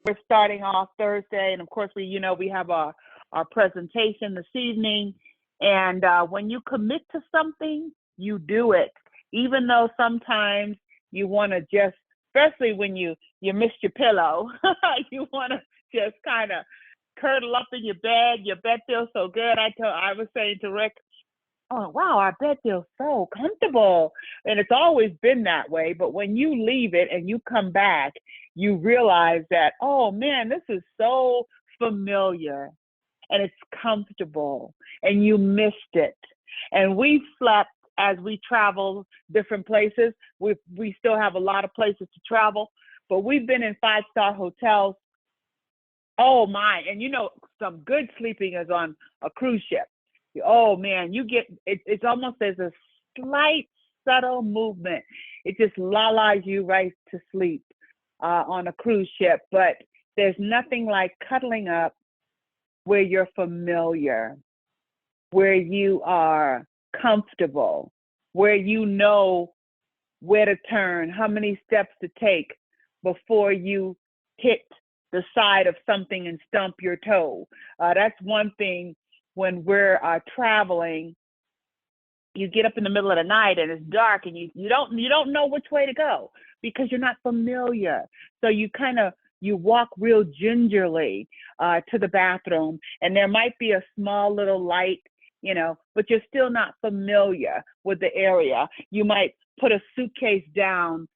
we're starting off Thursday, and of course, we have our presentation this evening. And when you commit to something, you do it, even though sometimes you want to just, especially when you missed your pillow, you want to just kind of curl up in your bed. Your bed feels so good. I was saying to Rick, oh wow, our bed feels so comfortable. And it's always been that way. But when you leave it and you come back, you realize that, oh man, this is so familiar and it's comfortable and you missed it. And we slept as we travel different places. We still have a lot of places to travel, but we've been in 5-star hotels. Oh my, and some good sleeping is on a cruise ship. Oh man, you get it, it's almost as a slight subtle movement. It just lulls you right to sleep on a cruise ship. But there's nothing like cuddling up where you're familiar, where you are comfortable, where you know where to turn, how many steps to take before you hit the side of something and stump your toe. That's one thing when we're traveling. You get up in the middle of the night and it's dark and you don't know which way to go because you're not familiar. So you walk real gingerly to the bathroom, and there might be a small little light, but you're still not familiar with the area. You might put a suitcase down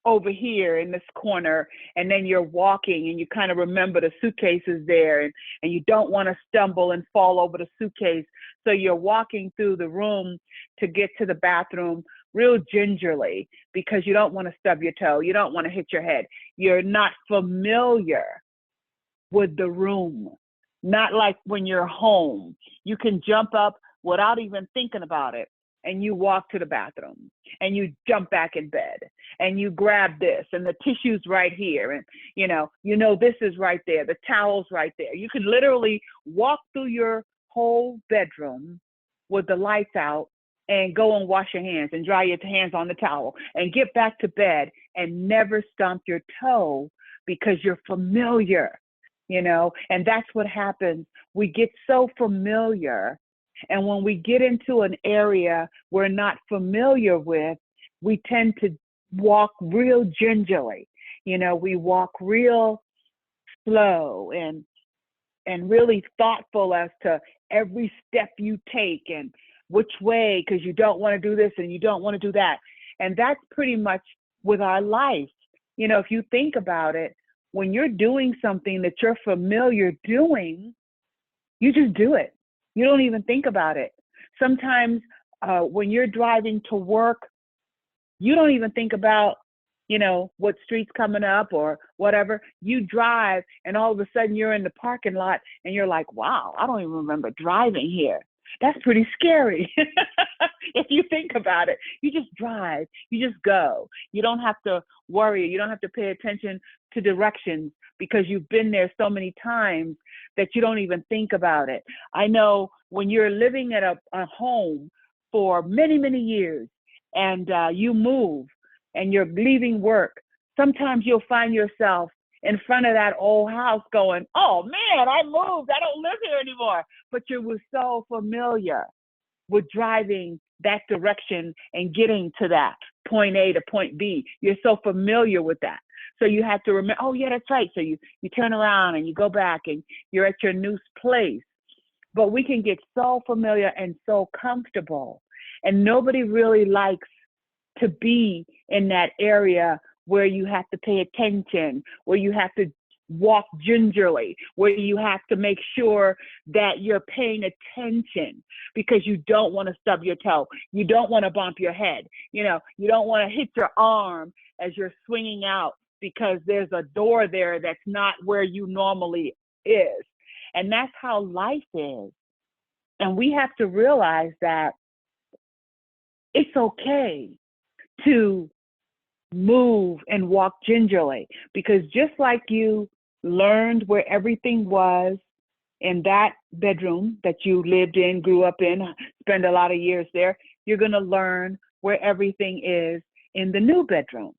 over here in this corner, and then you're walking and you kind of remember the suitcase is there, and you don't want to stumble and fall over the suitcase. So you're walking through the room to get to the bathroom real gingerly because you don't want to stub your toe. You don't want to hit your head. You're not familiar with the room. Not like when you're home. You can jump up without even thinking about it, and you walk to the bathroom and you jump back in bed and you grab this and the tissue's right here. And this is right there. The towel's right there. You can literally walk through your whole bedroom with the lights out and go and wash your hands and dry your hands on the towel and get back to bed and never stomp your toe because you're familiar, and that's what happens. We get so familiar. And when we get into an area we're not familiar with, we tend to walk real gingerly. We walk real slow and really thoughtful as to every step you take and which way, because you don't want to do this and you don't want to do that. And that's pretty much with our life. If you think about it, when you're doing something that you're familiar doing, you just do it. You don't even think about it. Sometimes when you're driving to work, you don't even think about, what street's coming up or whatever. You drive and all of a sudden you're in the parking lot and you're like, wow, I don't even remember driving here. That's pretty scary. If you think about it, you just drive, you just go. You don't have to worry. You don't have to pay attention to directions because you've been there so many times that you don't even think about it. I know when you're living at a home for many, many years and you move and you're leaving work, sometimes you'll find yourself in front of that old house going, oh man, I moved. I don't live here anymore. But you were so familiar with driving that direction and getting to that point A to point B. You're so familiar with that. So you have to remember, oh yeah, that's right. So you turn around and you go back and you're at your new place. But we can get so familiar and so comfortable. And nobody really likes to be in that area where you have to pay attention, where you have to walk gingerly, where you have to make sure that you're paying attention because you don't want to stub your toe. You don't want to bump your head. You don't want to hit your arm as you're swinging out because there's a door there that's not where you normally is. And that's how life is. And we have to realize that it's okay to move and walk gingerly, because just like you learned where everything was in that bedroom that you lived in, grew up in, spend a lot of years there, you're going to learn where everything is in the new bedroom.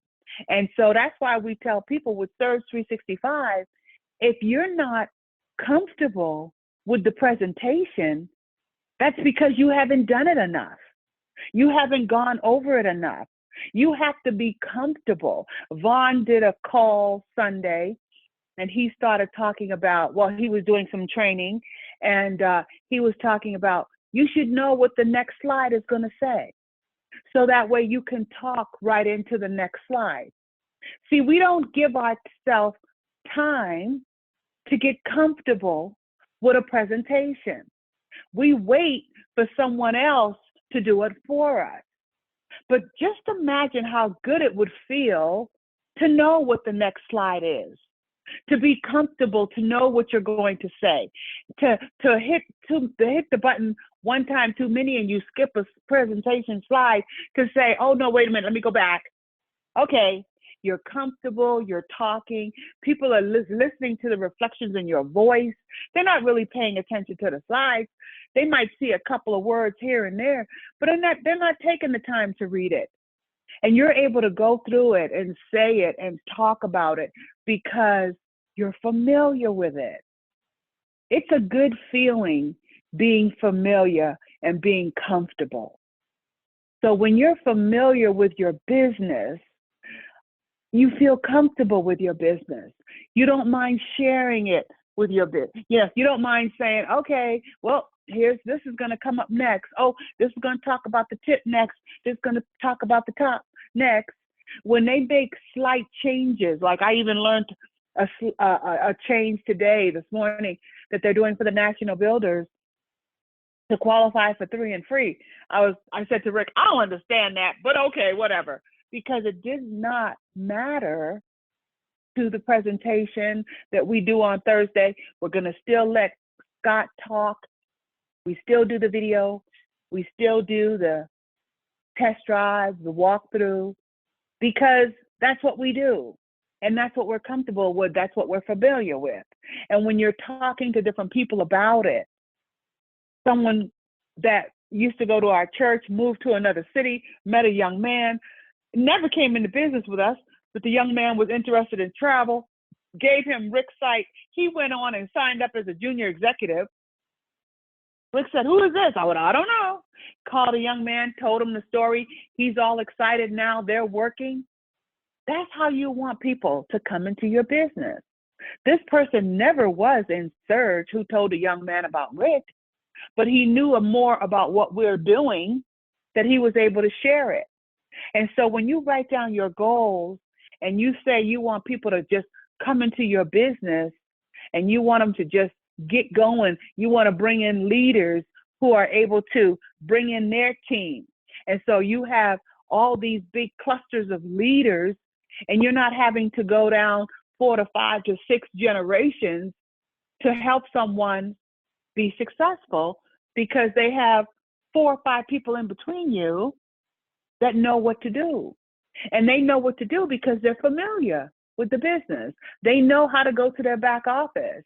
And so that's why we tell people with Surge 365, if you're not comfortable with the presentation, that's because you haven't done it enough. You haven't gone over it enough. You have to be comfortable. Vaughn did a call Sunday, and he started talking about, well, he was doing some training, and he was talking about, you should know what the next slide is going to say. So that way you can talk right into the next slide. See, we don't give ourselves time to get comfortable with a presentation. We wait for someone else to do it for us. But just imagine how good it would feel to know what the next slide is, to be comfortable, to know what you're going to say, to hit the button one time too many and you skip a presentation slide to say, oh no, wait a minute, let me go back. Okay, you're comfortable, you're talking, people are listening to the reflections in your voice. They're not really paying attention to the slides. They might see a couple of words here and there, but they're not taking the time to read it. And you're able to go through it and say it and talk about it because you're familiar with it. It's a good feeling being familiar and being comfortable. So when you're familiar with your business, you feel comfortable with your business. You don't mind sharing it with your business. Yes, you don't mind saying, okay, well, this is going to come up next. Oh, this is going to talk about the tip next. This is going to talk about the top next. When they make slight changes, like I even learned a change this morning, that they're doing for the national builders to qualify for 3 and free. I said to Rick, I don't understand that, but okay, whatever. Because it did not matter to the presentation that we do on Thursday. We're going to still let Scott talk. We still do the video. We still do the test drive, the walkthrough, because that's what we do. And that's what we're comfortable with. That's what we're familiar with. And when you're talking to different people about it, someone that used to go to our church, moved to another city, met a young man, never came into business with us, but the young man was interested in travel, gave him Rick's site. He went on and signed up as a junior executive. Rick said, who is this? I went, I don't know. Called a young man, told him the story. He's all excited now. They're working. That's how you want people to come into your business. This person never was in Surge who told a young man about Rick, but he knew more about what we're doing that he was able to share it. And so when you write down your goals and you say you want people to just come into your business and you want them to just get going, you want to bring in leaders who are able to bring in their team. And so you have all these big clusters of leaders and you're not having to go down 4 to 5 to 6 generations to help someone be successful because they have 4 or 5 people in between you that know what to do. And they know what to do because they're familiar with the business. They know how to go to their back office.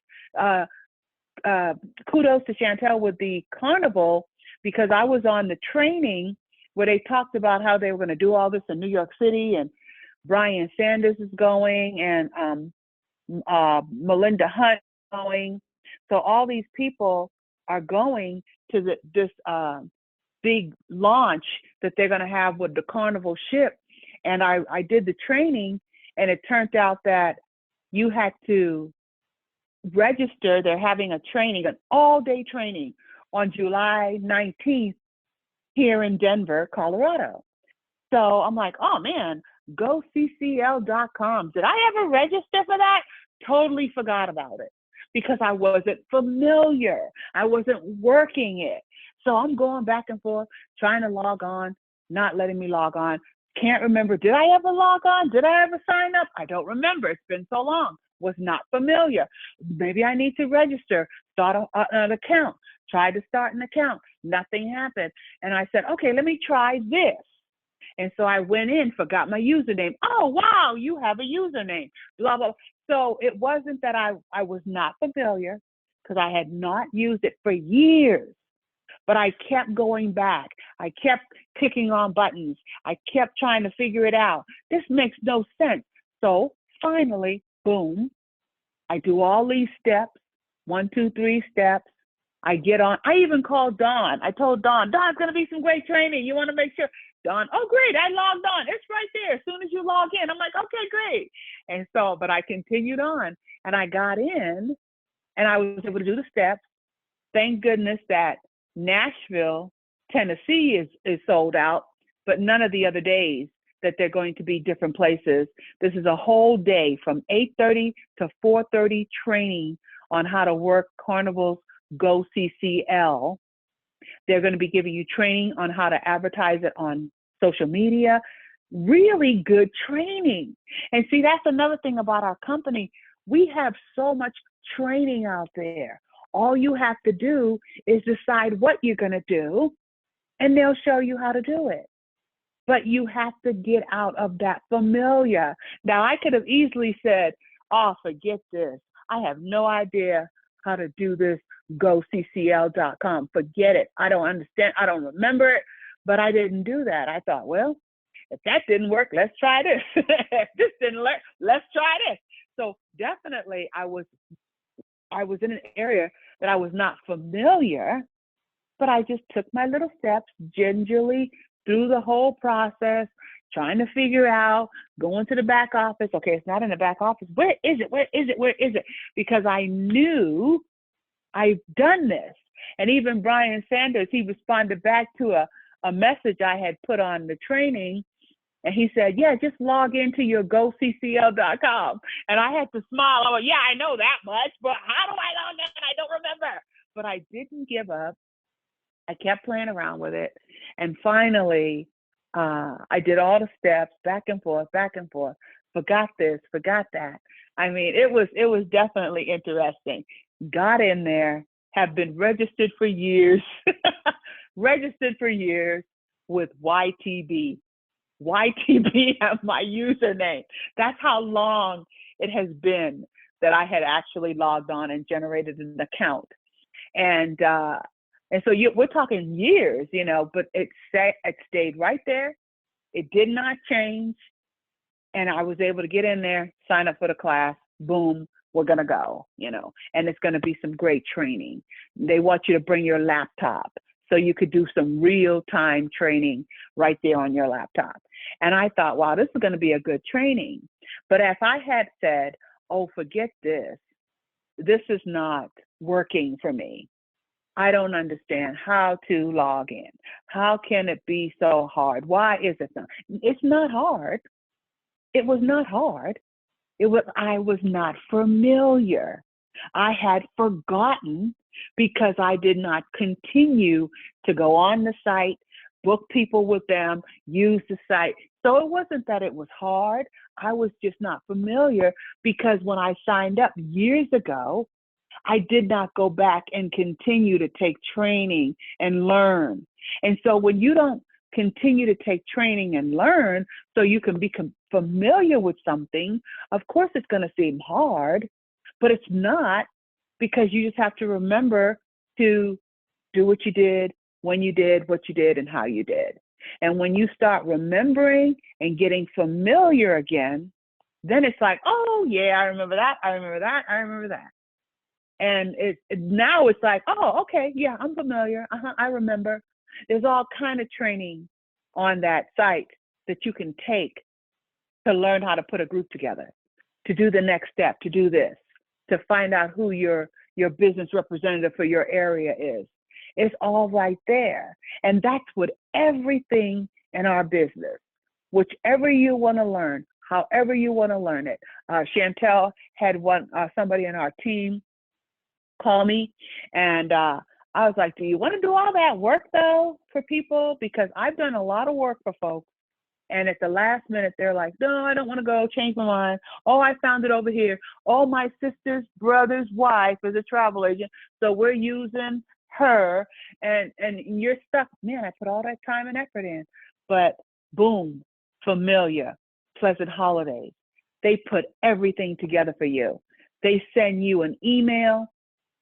Kudos to Chantel with the carnival, because I was on the training where they talked about how they were going to do all this in New York City, and Brian Sanders is going, and Melinda Hunt is going. So all these people are going to this big launch that they're going to have with the carnival ship. And I did the training, and it turned out that you had to register. They're having a training, an all-day training on July 19th here in Denver, Colorado. So I'm like, oh man, goccl.com. Did I ever register for that? Totally forgot about it because I wasn't familiar. I wasn't working it. So I'm going back and forth, trying to log on, not letting me log on. Can't remember, did I ever log on? Did I ever sign up? I don't remember. It's been so long. Was not familiar. Maybe I need to register, start an account. Tried to start an account. Nothing happened. And I said, okay, let me try this. And so I went in, forgot my username. Oh, wow, you have a username, blah, blah. So it wasn't that I was not familiar, because I had not used it for years. But I kept going back. I kept clicking on buttons. I kept trying to figure it out. This makes no sense. So finally, boom, I do all these steps, 1, 2, 3 steps. I get on. I even called Dawn. I told Dawn, Dawn's going to be some great training. You want to make sure. Dawn, oh, great. I logged on. It's right there. As soon as you log in, I'm like, okay, great. And so, but I continued on and I got in and I was able to do the steps. Thank goodness that Nashville, Tennessee is sold out, but none of the other days that they're going to be different places. This is a whole day from 8:30 to 4:30 training on how to work Carnival's Go CCL. They're going to be giving you training on how to advertise it on social media. Really good training. And see, that's another thing about our company. We have so much training out there. All you have to do is decide what you're going to do, and they'll show you how to do it. But you have to get out of that familiar. Now, I could have easily said, oh, forget this. I have no idea how to do this, goccl.com. Forget it. I don't understand. I don't remember it, but I didn't do that. I thought, well, if that didn't work, let's try this. If this didn't work, let's try this. So definitely I was in an area that I was not familiar, but I just took my little steps gingerly through the whole process, trying to figure out, going to the back office. Okay, it's not in the back office. Where is it? Where is it? Where is it? Because I knew I've done this. And even Brian Sanders, he responded back to a message I had put on the training. And he said, yeah, just log into your goccl.com. And I had to smile. I went, yeah, I know that much, but how do I log in? I don't remember. But I didn't give up. I kept playing around with it. And finally, I did all the steps back and forth, forgot this, forgot that. I mean, it was definitely interesting. Got in there, have been registered for years, with YTB. YTB as my username. That's how long it has been that I had actually logged on and generated an account. And so we're talking years, but it stayed right there. It did not change. And I was able to get in there, sign up for the class, boom, we're going to go, and it's going to be some great training. They want you to bring your laptop so you could do some real-time training right there on your laptop. And I thought, wow, this is going to be a good training. But if I had said, oh, forget this is not working for me. I don't understand how to log in. How can it be so hard? Why is it not? It's not hard. It was not hard. I was not familiar. I had forgotten because I did not continue to go on the site, book people with them, use the site. So it wasn't that it was hard. I was just not familiar because when I signed up years ago, I did not go back and continue to take training and learn. And so when you don't continue to take training and learn so you can become familiar with something, of course it's going to seem hard, but it's not, because you just have to remember to do what you did, when you did, what you did, and how you did. And when you start remembering and getting familiar again, then it's like, oh yeah, I remember that, I remember that, I remember that. And now it's like, oh, okay, yeah, I'm familiar. I remember. There's all kind of training on that site that you can take to learn how to put a group together, to do the next step, to do this, to find out who your business representative for your area is. It's all right there. And that's what everything in our business, whichever you want to learn, however you want to learn it. Chantel had somebody in our team call me, and I was like, do you want to do all that work though for people? Because I've done a lot of work for folks, and at the last minute they're like, no, I don't want to go, change my mind. Oh, I found it over here. Oh, my sister's brother's wife is a travel agent, so we're using her, and you're stuck. Man, I put all that time and effort in, but boom, familiar, pleasant holidays. They put everything together for you. They send you an email.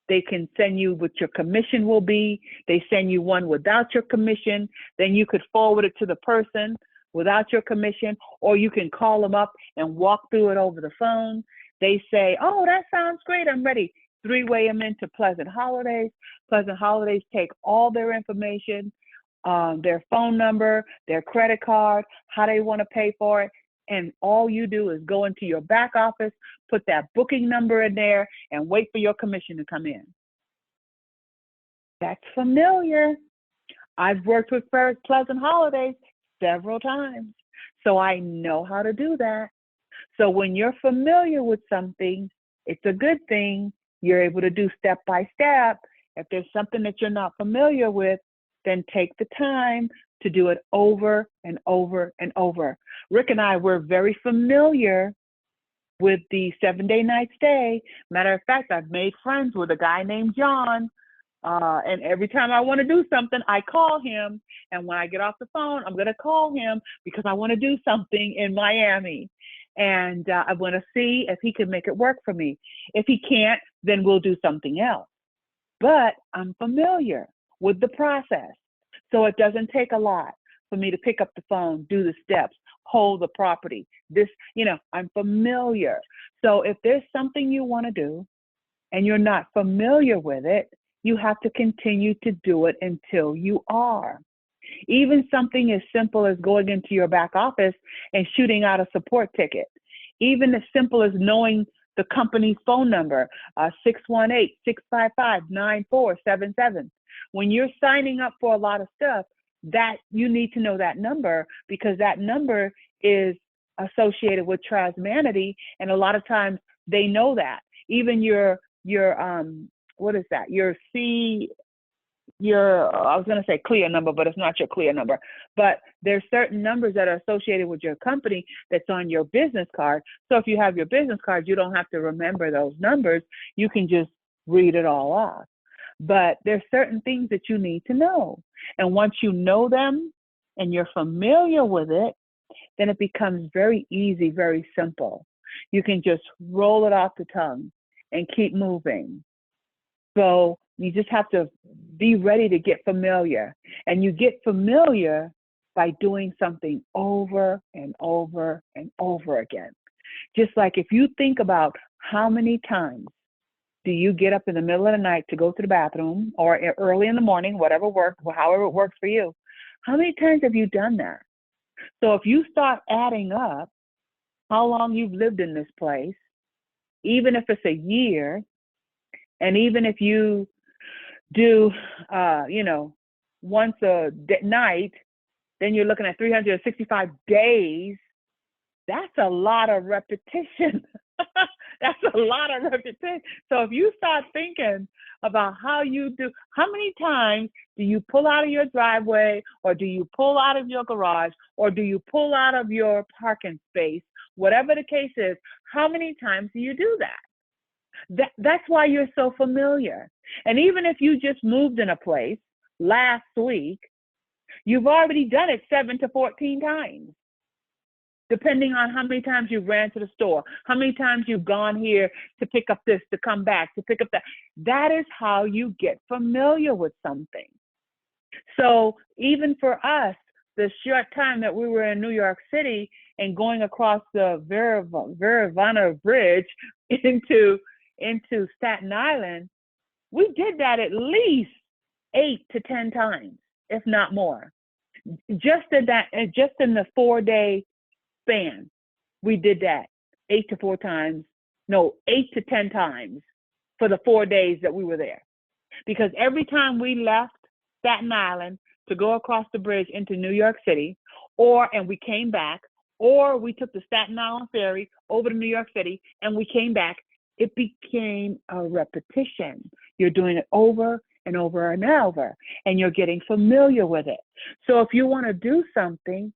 They can send you what your commission will be. They send you one without your commission. Then you could forward it to the person without your commission, or you can call them up and walk through it over the phone. They say, oh, that sounds great, I'm ready. Three-way them into Pleasant Holidays. Pleasant Holidays take all their information, their phone number, their credit card, how they want to pay for it. And all you do is go into your back office, put that booking number in there, and wait for your commission to come in. That's familiar. I've worked with Pleasant Holidays several times, so I know how to do that. So when you're familiar with something, it's a good thing. You're able to do step by step. If there's something that you're not familiar with, then take the time to do it over and over and over. Rick and I were very familiar with the 7-day night stay. Matter of fact, I've made friends with a guy named John. And every time I want to do something, I call him. And when I get off the phone, I'm going to call him because I want to do something in Miami. And I want to see if he can make it work for me. If he can't, then we'll do something else. But I'm familiar with the process. So it doesn't take a lot for me to pick up the phone, do the steps, hold the property. I'm familiar. So if there's something you want to do and you're not familiar with it, you have to continue to do it until you are. Even something as simple as going into your back office and shooting out a support ticket. Even as simple as knowing the company's phone number, 618-655-9477. When you're signing up for a lot of stuff, that you need to know that number, because that number is associated with Transmanity, and a lot of times they know that. Even your what is that? I was going to say clear number, but it's not your clear number. But there's certain numbers that are associated with your company that's on your business card. So if you have your business card, you don't have to remember those numbers. You can just read it all off. But there's certain things that you need to know. And once you know them and you're familiar with it, then it becomes very easy, very simple. You can just roll it off the tongue and keep moving. So you just have to be ready to get familiar. And you get familiar by doing something over and over and over again. Just like if you think about how many times do you get up in the middle of the night to go to the bathroom, or early in the morning, whatever works, however it works for you. How many times have you done that? So if you start adding up how long you've lived in this place, even if it's a year, and even if you do, once a night, then you're looking at 365 days. That's a lot of repetition. That's a lot of repetition. So if you start thinking about how many times do you pull out of your driveway, or do you pull out of your garage, or do you pull out of your parking space, whatever the case is, how many times do you do that? That's why you're so familiar. And even if you just moved in a place last week, you've already done it 7 to 14 times, depending on how many times you ran to the store, how many times you've gone here to pick up this, to come back, to pick up that. That is how you get familiar with something. So even for us, the short time that we were in New York City and going across the Veravana Bridge into Staten Island, we did that at least 8 to 10 times, if not more. Just in the 4-day span, we did that 8 to 10 times for the 4 days that we were there. Because every time we left Staten Island to go across the bridge into New York City, and we came back, or we took the Staten Island ferry over to New York City and we came back, it became a repetition. You're doing it over and over and over, and you're getting familiar with it. So if you want to do something,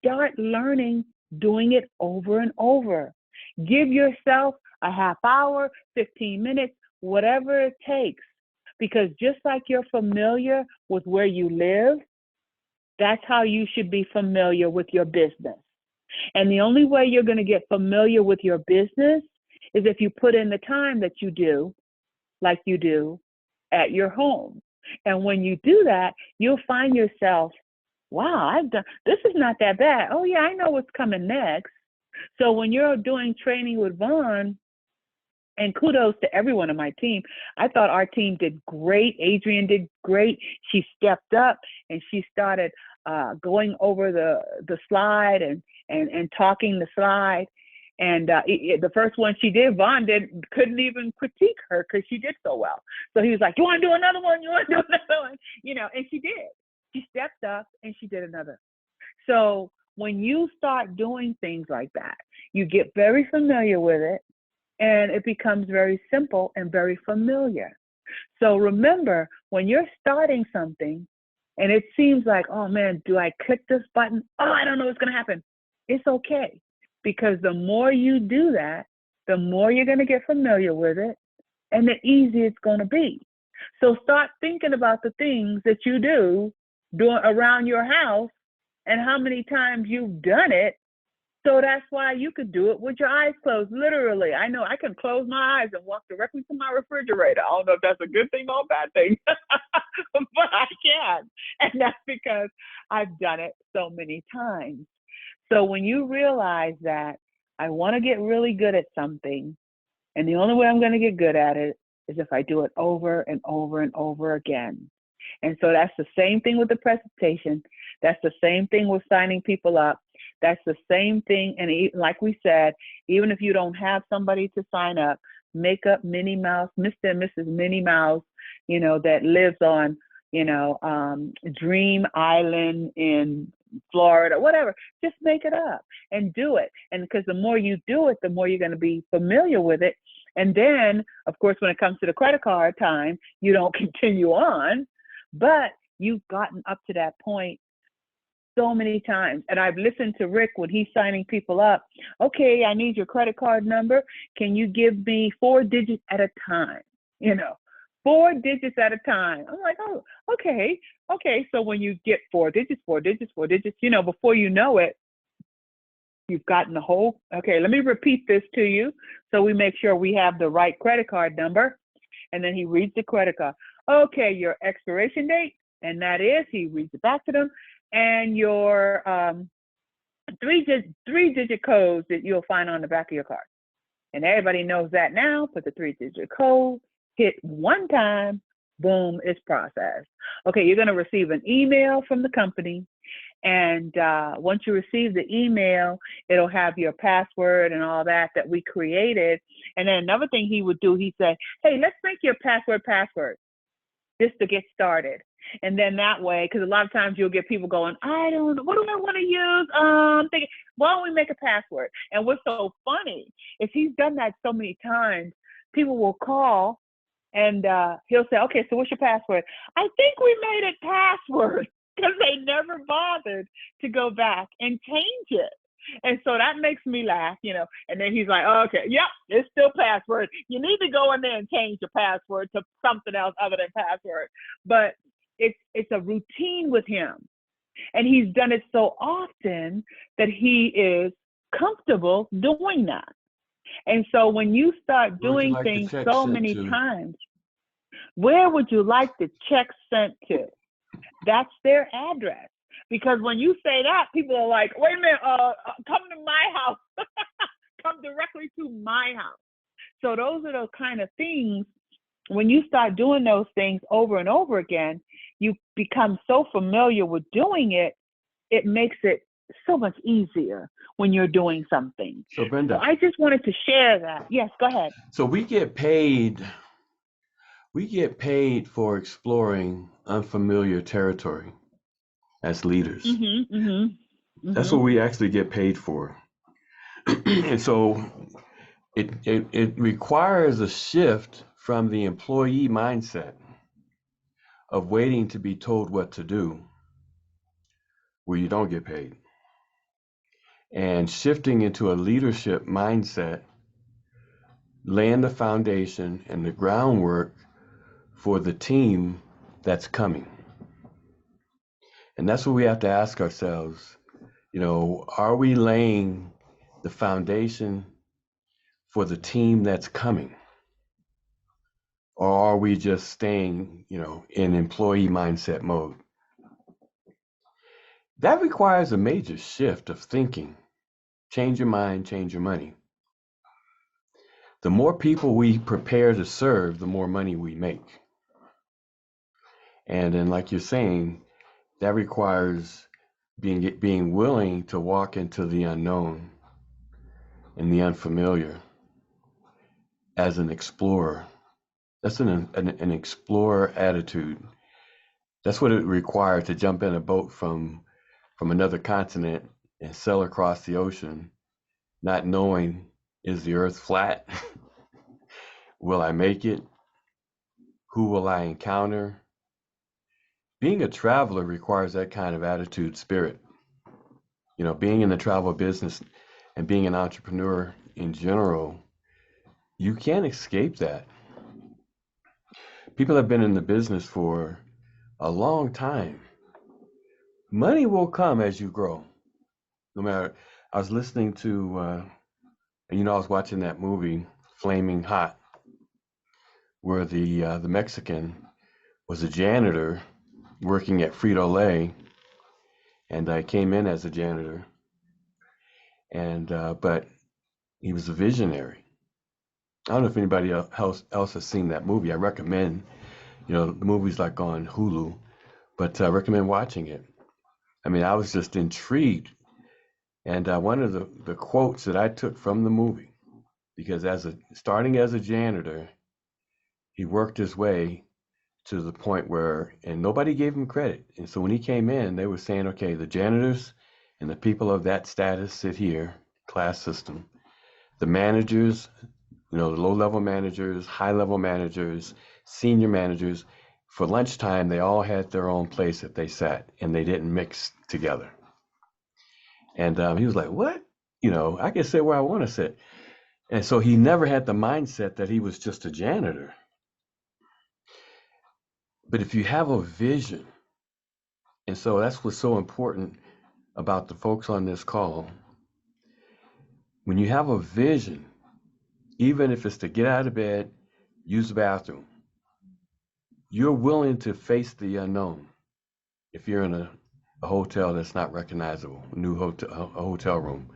start learning doing it over and over. Give yourself a half hour, 15 minutes, whatever it takes. Because just like you're familiar with where you live, that's how you should be familiar with your business. And the only way you're going to get familiar with your business is if you put in the time that you do, like you do at your home. And when you do that, you'll find yourself, wow, this is not that bad. Oh yeah, I know what's coming next. So when you're doing training with Vaughn, And kudos to everyone on my team. I thought our team did great. Adrienne did great. She stepped up and she started going over the slide and talking the slide. And the first one she did, Vaughn couldn't even critique her because she did so well. So he was like, "You want to do another one? You want to do another one?" And she did. She stepped up and she did another. So when you start doing things like that, you get very familiar with it, and it becomes very simple and very familiar. So remember, when you're starting something and it seems like, oh man, do I click this button? Oh, I don't know what's going to happen. It's okay. Because the more you do that, the more you're going to get familiar with it and the easier it's going to be. So start thinking about the things that you do doing around your house and how many times you've done it. So that's why you could do it with your eyes closed. Literally, I know I can close my eyes and walk directly to my refrigerator. I don't know if that's a good thing or a bad thing, but I can. And that's because I've done it so many times. So when you realize that I want to get really good at something, and the only way I'm going to get good at it is if I do it over and over and over again. And so that's the same thing with the presentation. That's the same thing with signing people up. That's the same thing. And like we said, even if you don't have somebody to sign up, make up Minnie Mouse, Mr. and Mrs. Minnie Mouse, that lives on, Dream Island in Florida, whatever. Just make it up and do it. And because the more you do it, the more you're going to be familiar with it. And then, of course, when it comes to the credit card time, you don't continue on, but you've gotten up to that point so many times. And I've listened to Rick when he's signing people up. Okay, I need your credit card number. Can you give me 4 digits at a time? 4 digits at a time. I'm like, oh, okay. So when you get 4 digits, before you know it, you've gotten the whole, okay, let me repeat this to you so we make sure we have the right credit card number. And then he reads the credit card. Okay, your expiration date, and that is, he reads it back to them, and your three-digit codes that you'll find on the back of your card. And everybody knows that now. Put the 3-digit code, hit one time, boom, it's processed. Okay, you're going to receive an email from the company. And once you receive the email, it'll have your password and all that we created. And then another thing he would do, he'd say, hey, let's make your password just to get started. And then that way, because a lot of times you'll get people going, I don't know, what do I want to use? I'm thinking, why don't we make a password? And what's so funny is he's done that so many times, people will call and he'll say, okay, so what's your password? I think we made it password, because they never bothered to go back and change it. And so that makes me laugh, and then he's like, oh, okay, yep, it's still password. You need to go in there and change your password to something else other than password. But it's a routine with him. And he's done it so often that he is comfortable doing that. And so when you start doing things so many times, where would you like the check sent to? That's their address. Because when you say that, people are like, wait a minute, come to my house. Come directly to my house. So those are those kind of things. When you start doing those things over and over again, you become so familiar with doing it, it makes it so much easier when you're doing something. So Brenda, I just wanted to share that. Yes, go ahead. So we get paid for exploring unfamiliar territory as leaders. That's what we actually get paid for. And so it requires a shift from the employee mindset of waiting to be told what to do, where you don't get paid, and shifting into a leadership mindset, laying the foundation and the groundwork for the team that's coming. And that's what we have to ask ourselves. Are we laying the foundation for the team that's coming? Or are we just staying, in employee mindset mode? That requires a major shift of thinking. Change your mind, change your money. The more people we prepare to serve, the more money we make. And then, like you're saying, that requires being willing to walk into the unknown and the unfamiliar as an explorer. That's an explorer attitude. That's what it required to jump in a boat from another continent and sail across the ocean, not knowing, is the earth flat? Will I make it? Who will I encounter? Being a traveler requires that kind of attitude, spirit. You know, being in the travel business and being an entrepreneur in general, you can't escape that. People have been in the business for a long time. Money will come as you grow. No matter, I was listening to, I was watching that movie, Flaming Hot, where the Mexican was a janitor working at Frito-Lay, and I came in as a janitor, and but he was a visionary. I don't know if anybody else has seen that movie. I recommend, the movie's like on Hulu, but I recommend watching it. I mean, I was just intrigued. And one of the quotes that I took from the movie, because starting as a janitor, he worked his way to the point where, and nobody gave him credit. And so when he came in, they were saying, okay, the janitors and the people of that status sit here, class system. The managers, the low-level managers, high-level managers, senior managers, for lunchtime, they all had their own place that they sat, and they didn't mix together. And he was like, what? I can sit where I want to sit. And so he never had the mindset that he was just a janitor. But if you have a vision, and so that's what's so important about the folks on this call, when you have a vision, even if it's to get out of bed, use the bathroom, you're willing to face the unknown. If you're in a hotel that's not recognizable, a hotel room,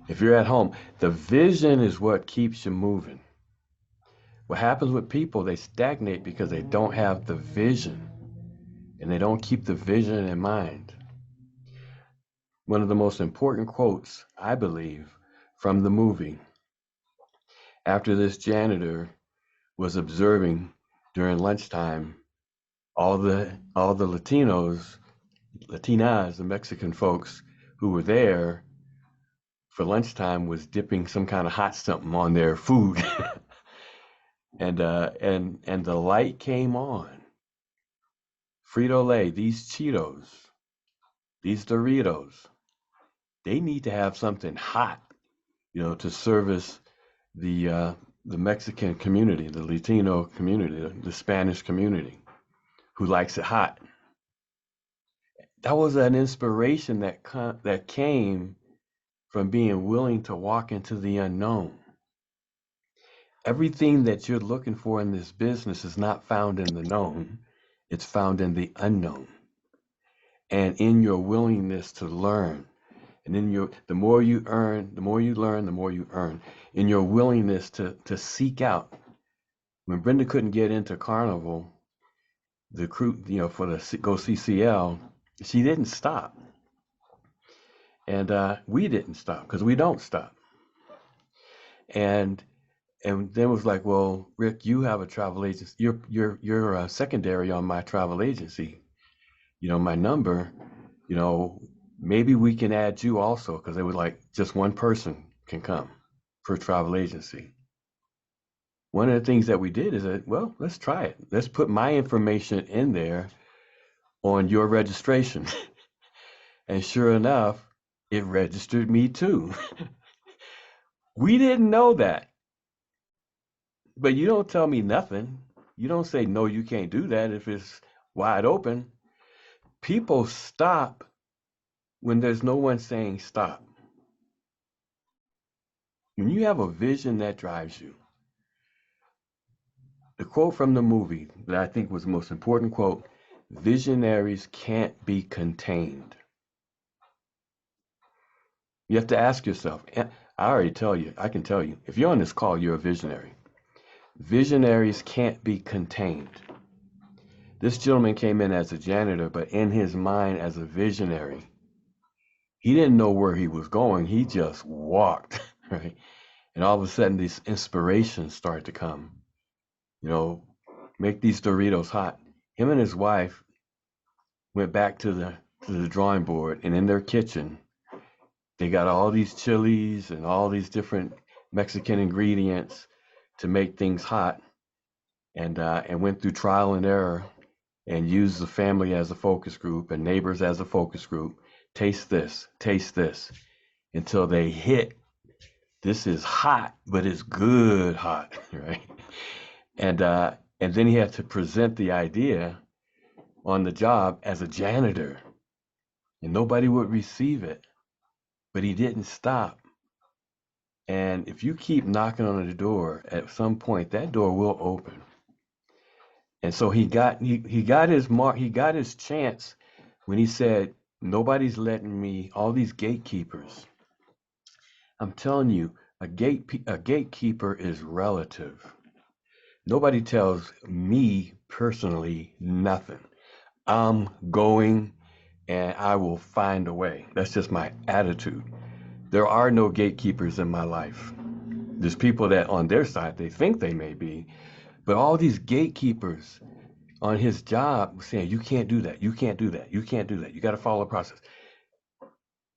if you're at home, the vision is what keeps you moving. What happens with people, they stagnate because they don't have the vision, and they don't keep the vision in mind. One of the most important quotes, I believe, from the movie, after this janitor was observing during lunchtime, all the Latinas, the Mexican folks who were there for lunchtime was dipping some kind of hot something on their food. and the light came on. Frito-Lay, these Cheetos, these Doritos, they need to have something hot, to service the Mexican community, the Latino community, the Spanish community, who likes it hot. That was an inspiration that came from being willing to walk into the unknown. Everything that you're looking for in this business is not found in the known, it's found in the unknown. And in your willingness to learn, and the more you earn, the more you learn, the more you earn. In your willingness to seek out. When Brenda couldn't get into Carnival, the crew, for the go CCL, she didn't stop. And we didn't stop because we don't stop. And then it was like, well, Rick, you have a travel agency. You're secondary on my travel agency. My number. Maybe we can add you also, because they were like, just one person can come per travel agency. One of the things that we did is that, well, let's try it. Let's put my information in there on your registration. And sure enough, it registered me too. We didn't know that. But you don't tell me nothing. You don't say, no, you can't do that if it's wide open. People stop when there's no one saying stop. When you have a vision that drives you, the quote from the movie that I think was the most important quote, visionaries can't be contained. You have to ask yourself, I can tell you, if you're on this call, you're a visionary. Visionaries can't be contained. This gentleman came in as a janitor, but in his mind as a visionary, he didn't know where he was going. He just walked, right? And all of a sudden, these inspirations started to come. You know, make these Doritos hot. Him and his wife went back to the drawing board, and in their kitchen, they got all these chilies and all these different Mexican ingredients to make things hot, and went through trial and error and used the family as a focus group and neighbors as a focus group. Taste this, until they hit. This is hot, but it's good hot, right? And then he had to present the idea on the job as a janitor, and nobody would receive it, but he didn't stop. And if you keep knocking on the door, at some point that door will open. And so he got his mark, he got his chance when he said, nobody's letting me, all these gatekeepers. I'm telling you, a gatekeeper is relative. Nobody tells me personally nothing. I'm going and I will find a way. That's just my attitude. There are no gatekeepers in my life. There's people that on their side, they think they may be, but all these gatekeepers on his job were saying, you can't do that, you can't do that, you can't do that, you got to follow the process.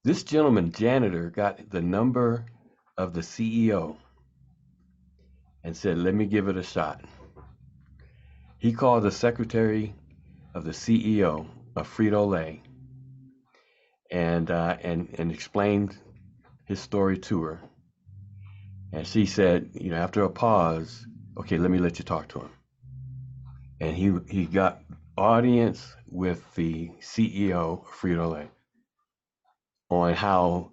This gentleman, janitor, got the number of the CEO and said, let me give it a shot. He called the secretary of the CEO of Frito-Lay and explained his story to her. And she said, after a pause, okay, let me let you talk to him. And he got audience with the CEO of Frito-Lay on how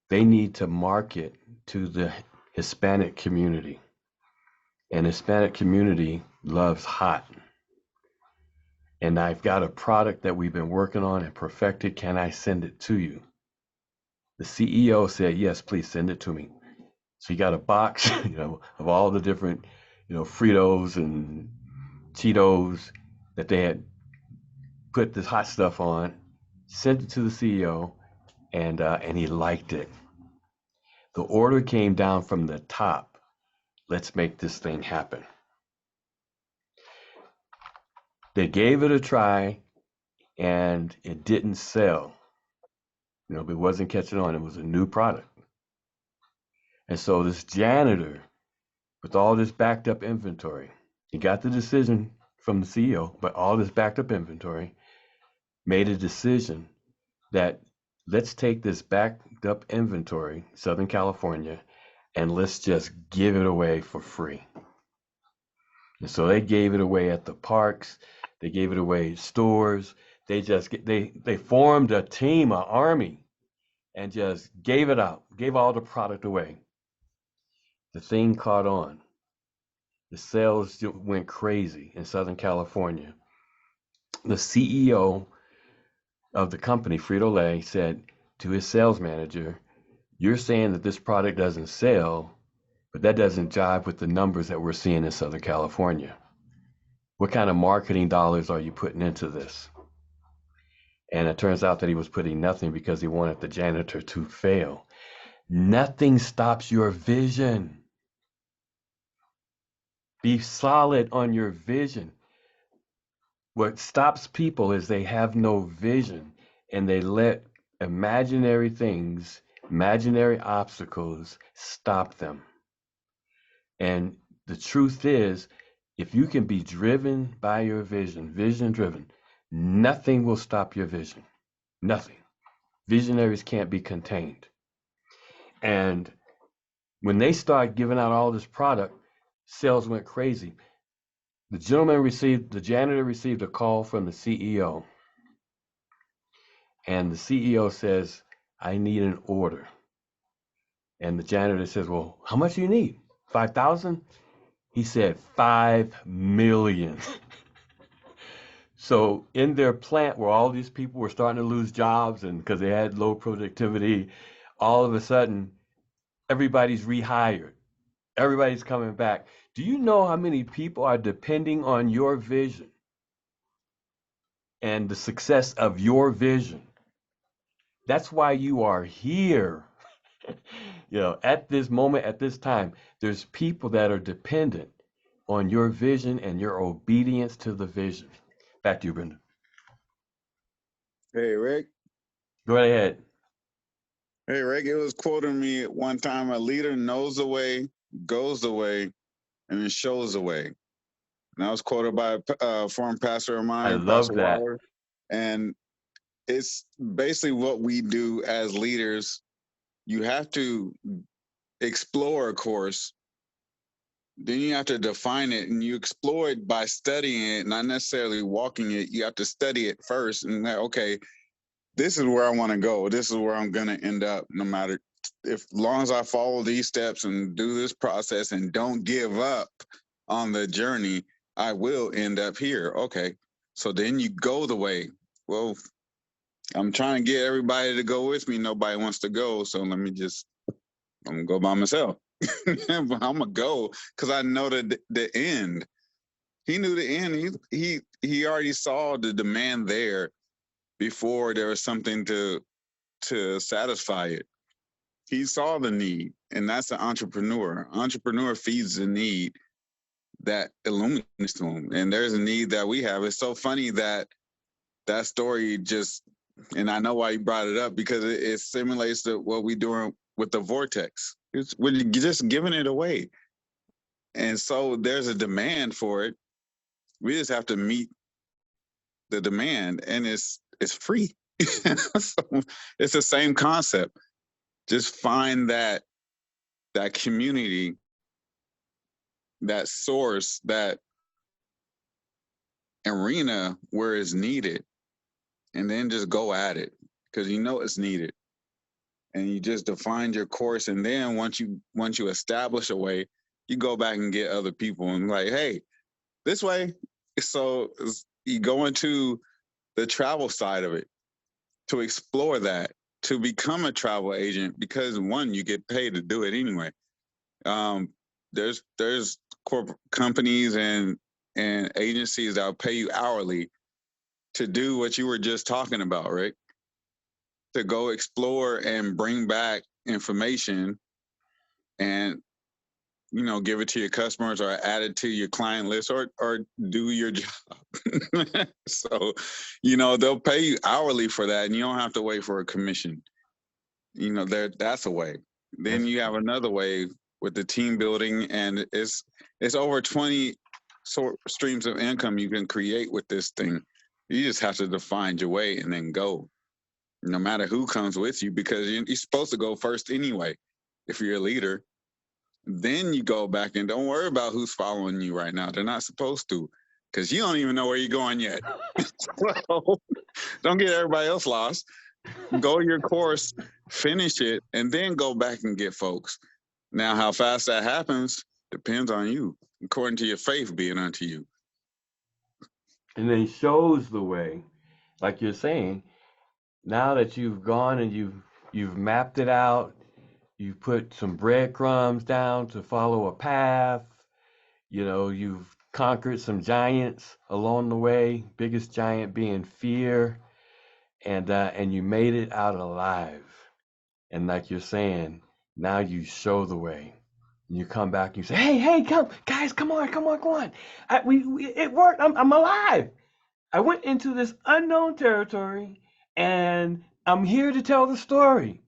they need to market to the Hispanic community. And Hispanic community loves hot. And I've got a product that we've been working on and perfected. Can I send it to you? The CEO said, yes, please send it to me. So he got a box, of all the different, Fritos and Cheetos that they had put this hot stuff on, sent it to the CEO, and he liked it. The order came down from the top. Let's make this thing happen. They gave it a try, and it didn't sell. It wasn't catching on. It was a new product. And so this janitor, with all this backed up inventory, he got the decision from the CEO, but all this backed up inventory, made a decision that let's take this backed up inventory, Southern California, and let's just give it away for free. And so they gave it away at the parks, they gave it away at stores, they formed a team, an army, and just gave it out, gave all the product away. The thing caught on. The sales went crazy in Southern California. The CEO of the company, Frito-Lay, said to his sales manager, you're saying that this product doesn't sell, but that doesn't jive with the numbers that we're seeing in Southern California. What kind of marketing dollars are you putting into this? And it turns out that he was putting nothing because he wanted the janitor to fail. Nothing stops your vision. Be solid on your vision. What stops people is they have no vision, and they let imaginary things, imaginary obstacles stop them. And the truth is, if you can be driven by your vision, vision driven, nothing will stop your vision. Nothing. Visionaries can't be contained. And when they started giving out all this product, sales went crazy. The janitor received a call from the CEO. And the CEO says, I need an order. And the janitor says, well, how much do you need? 5,000? He said 5 million. So in their plant where all these people were starting to lose jobs and because they had low productivity, all of a sudden everybody's rehired. Everybody's coming back. Do you know how many people are depending on your vision and the success of your vision? That's why you are here. At this moment, at this time, there's people that are dependent on your vision and your obedience to the vision. Back to you, Brenda. Hey, Rick. Go right ahead. Hey, Rick, it was quoting me at one time, a leader knows the way, goes the way, and then shows the way. And that was quoted by a former pastor of I mine, love Pastor that. Waller. And it's basically what we do as leaders. You have to explore a course, then you have to define it, and you explore it by studying it, not necessarily walking it. You have to study it first and okay, this is where I want to go. This is where I'm going to end up, no matter if long as I follow these steps and do this process and don't give up on the journey, I will end up here. Okay. So then you go the way. Well, I'm trying to get everybody to go with me. Nobody wants to go. So I'm going to go by myself. I'm going to go because I know the end. He knew the end. He already saw the demand there before there was something to satisfy it. He saw the need, and that's an entrepreneur. Entrepreneur feeds the need that illuminates to him, and there's a need that we have. It's so funny that story just, and I know why you brought it up because it simulates what we're doing with the vortex. We're just giving it away, and so there's a demand for it. We just have to meet the demand, and it's free. So it's the same concept. Just find that community, that source, that arena where it's needed, and then just go at it because you know it's needed. And you just define your course, and then once you establish a way, you go back and get other people and like, hey, this way. So you go into the travel side of it to explore that, to become a travel agent because one, you get paid to do it anyway. There's corporate companies and agencies that'll pay you hourly to do what you were just talking about, Rick. To go explore and bring back information and give it to your customers or add it to your client list or do your job. So, they'll pay you hourly for that and you don't have to wait for a commission. That's a way. Then you have another way with the team building, and it's over 20 streams of income you can create with this thing. You just have to define your way and then go, no matter who comes with you, because you're supposed to go first anyway. If you're a leader, then you go back and don't worry about who's following you right now. They're not supposed to, because you don't even know where you're going yet. So don't get everybody else lost. Go your course, finish it, and then go back and get folks. Now, how fast that happens depends on you, according to your faith being unto you. And then shows the way, like you're saying. Now that you've gone and you've mapped it out, you've put some breadcrumbs down to follow a path. You've conquered some giants along the way. Biggest giant being fear, and you made it out alive. And like you're saying, now you show the way. And you come back and you say, hey, come, guys, come on. It worked. I'm alive. I went into this unknown territory and I'm here to tell the story.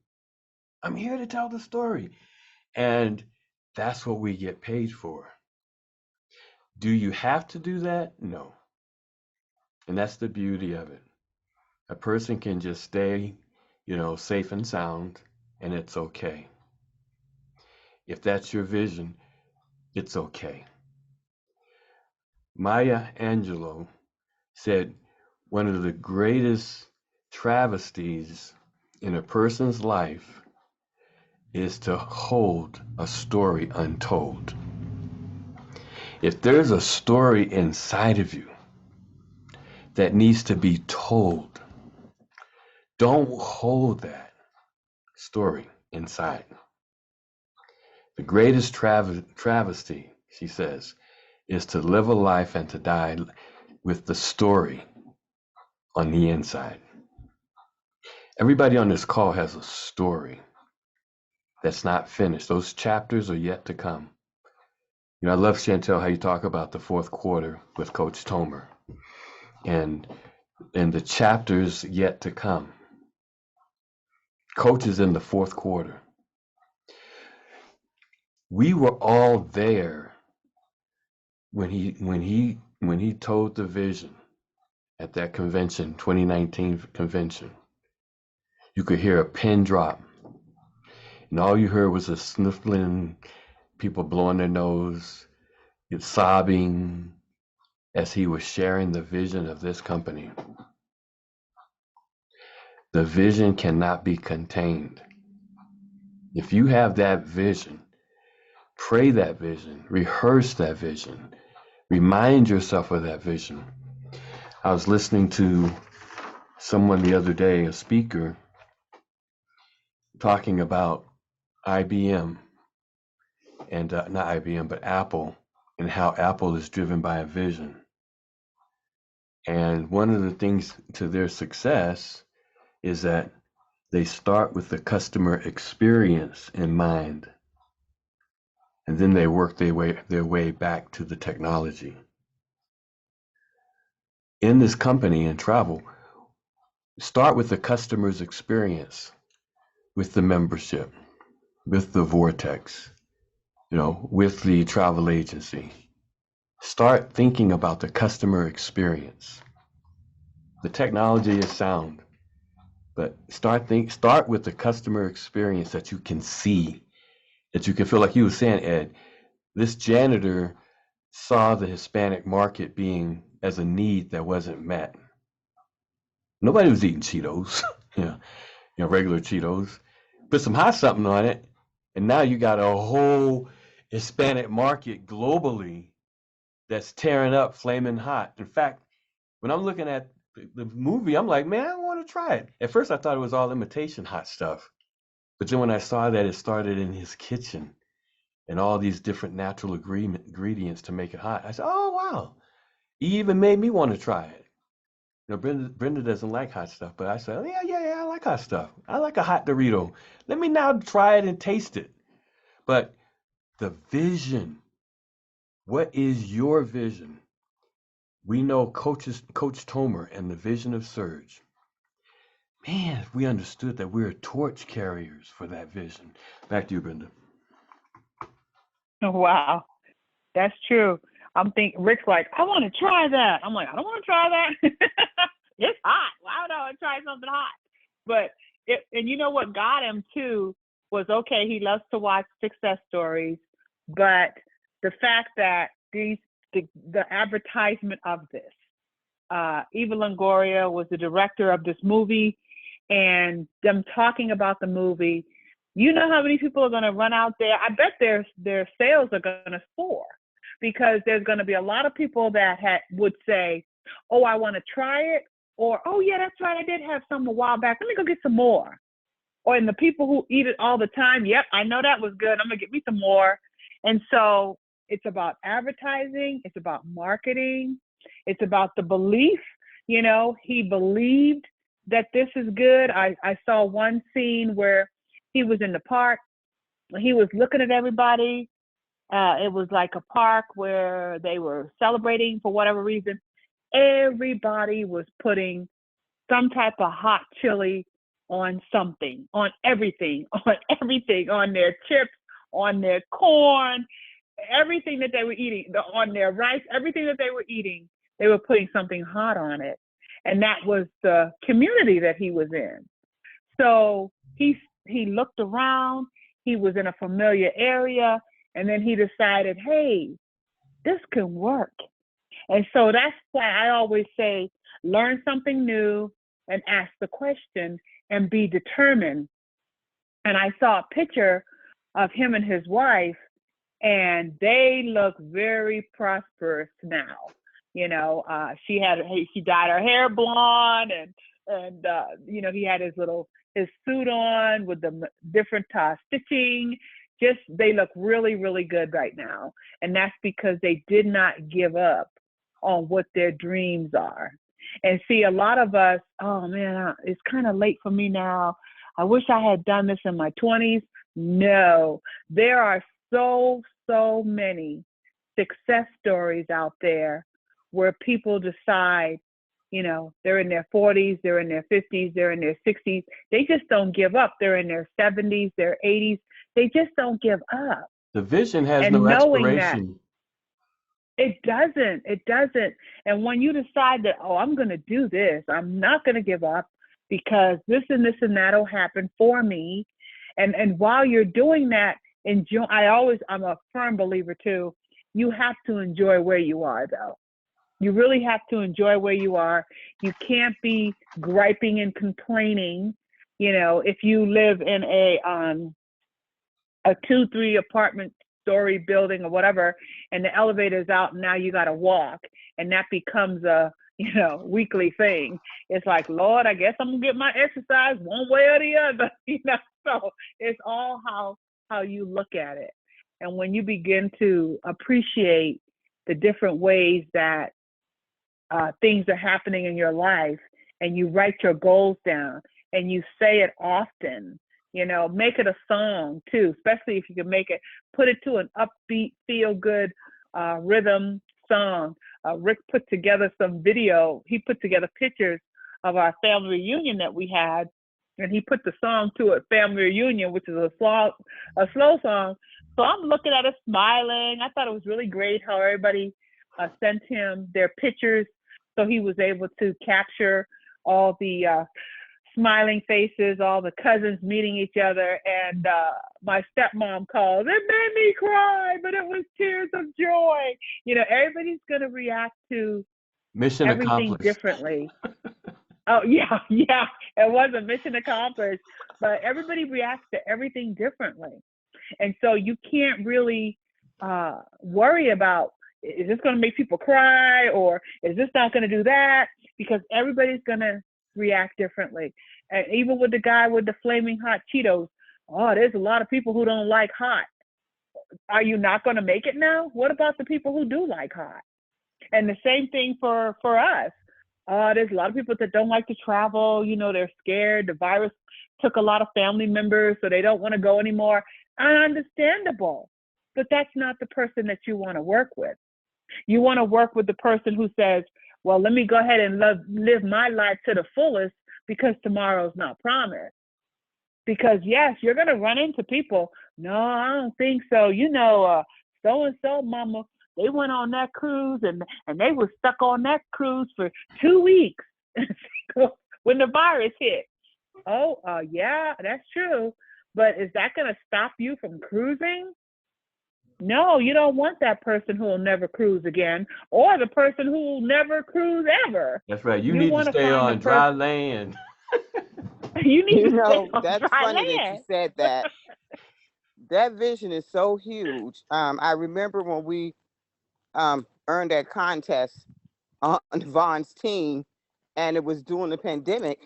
And that's what we get paid for. Do you have to do that? No. And that's the beauty of it. A person can just stay, safe and sound, and it's okay. If that's your vision, it's okay. Maya Angelou said one of the greatest travesties in a person's life is to hold a story untold. If there's a story inside of you that needs to be told, don't hold that story inside. The greatest travesty, she says, is to live a life and to die with the story on the inside. Everybody on this call has a story that's not finished. Those chapters are yet to come. You know, I love, Chantel, how you talk about the fourth quarter with Coach Tomer and the chapters yet to come. Coach is in the fourth quarter. We were all there when he told the vision at that convention, 2019 convention. You could hear a pin drop, and all you heard was a sniffling, people blowing their nose, sobbing as he was sharing the vision of this company. The vision cannot be contained. If you have that vision, pray that vision, rehearse that vision, remind yourself of that vision. I was listening to someone the other day, a speaker, talking about IBM and not IBM, but Apple, and how Apple is driven by a vision. And one of the things to their success is that they start with the customer experience in mind, and then they work their way back to the technology. In this company and travel, start with the customer's experience, with the membership, with the vortex, with the travel agency. Start thinking about the customer experience. The technology is sound, but start with the customer experience that you can see, that you can feel. Like you were saying, Ed, this janitor saw the Hispanic market being as a need that wasn't met. Nobody was eating Cheetos, regular Cheetos. Put some hot something on it, and now you got a whole Hispanic market globally that's tearing up, flaming hot. In fact, when I'm looking at the movie, I'm like, man, I want to try it. At first, I thought it was all imitation hot stuff. But then when I saw that it started in his kitchen and all these different natural ingredients to make it hot, I said, oh, wow. He even made me want to try it. Brenda doesn't like hot stuff, but I said, oh, yeah, I like hot stuff. I like a hot Dorito. Let me now try it and taste it. But the vision, what is your vision? We know Coach Tomer and the vision of Surge. Man, if we understood that we're torch carriers for that vision. Back to you, Brenda. Wow, that's true. I'm thinking, Rick's like, I want to try that. I'm like, I don't want to try that. It's hot. Why would I try something hot? But, and you know what got him too was, okay, he loves to watch success stories, but the fact that the advertisement of this, Eva Longoria was the director of this movie, and them talking about the movie, you know how many people are going to run out there? I bet their sales are going to soar, because there's going to be a lot of people that would say, oh, I want to try it, or, oh, yeah, that's right, I did have some a while back. Let me go get some more. Or, and the people who eat it all the time, yep, I know that was good. I'm going to get me some more. And so it's about advertising. It's about marketing. It's about the belief. He believed that this is good. I saw one scene where he was in the park. He was looking at everybody. It was like a park where they were celebrating for whatever reason. Everybody was putting some type of hot chili on something, on everything, on their chips, on their corn, everything that they were eating, on their rice, everything that they were eating, they were putting something hot on it. And that was the community that he was in. So he looked around, he was in a familiar area, and then he decided, hey, this can work. And so that's why I always say, learn something new and ask the question and be determined. And I saw a picture of him and his wife, and they look very prosperous now. She dyed her hair blonde, and he had his suit on with the different stitching, they look really, really good right now. And that's because they did not give up on what their dreams are. And see, a lot of us, oh man, it's kind of late for me now. I wish I had done this in my 20s. No, there are so many success stories out there where people decide, they're in their 40s, they're in their 50s, they're in their 60s. They just don't give up. They're in their 70s, their 80s. They just don't give up. The vision has And no knowing that expiration. it doesn't. And when you decide that, oh, I'm going to do this, I'm not going to give up because this and that will happen for me. And while you're doing that, enjoy. I'm a firm believer too. You have to enjoy where you are, though. You really have to enjoy where you are. You can't be griping and complaining. If you live in a 2-3 apartment story building or whatever, and the elevator's out, and now you got to walk, and that becomes a weekly thing. It's like, Lord, I guess I'm gonna get my exercise one way or the other. So it's all how you look at it. And when you begin to appreciate the different ways that things are happening in your life, and you write your goals down and you say it often, make it a song too, especially if you can put it to an upbeat, feel good rhythm song. Rick put together some video. He put together pictures of our family reunion that we had, and he put the song to it, Family Reunion, which is a slow song. So I'm looking at it, smiling. I thought it was really great how everybody sent him their pictures, so he was able to capture all the smiling faces, all the cousins meeting each other. And my stepmom called. It made me cry, but it was tears of joy. Everybody's going to react to Mission everything accomplished. Differently. Oh, yeah. It was a mission accomplished, but everybody reacts to everything differently. And so you can't really worry about, is this going to make people cry, or is this not going to do that? Because everybody's going to react differently. And even with the guy with the flaming hot Cheetos, there's a lot of people who don't like hot. Are you not going to make it now? What about the people who do like hot? And the same thing for us. There's a lot of people that don't like to travel. They're scared. The virus took a lot of family members, so they don't want to go anymore. Understandable. But that's not the person that you want to work with. You want to work with the person who says, well, let me go ahead and live my life to the fullest, because tomorrow's not promised. Because yes, you're going to run into people. No, I don't think so. So-and-so mama, they went on that cruise and they were stuck on that cruise for 2 weeks when the virus hit. Yeah, that's true. But is that going to stop you from cruising? No, you don't want that person who will never cruise again, or the person who will never cruise ever. That's right. You need to stay on dry land. You need to stay on that's dry funny land. that you said that. That vision is so huge. I remember when we earned that contest on Vaughn's team, and it was during the pandemic,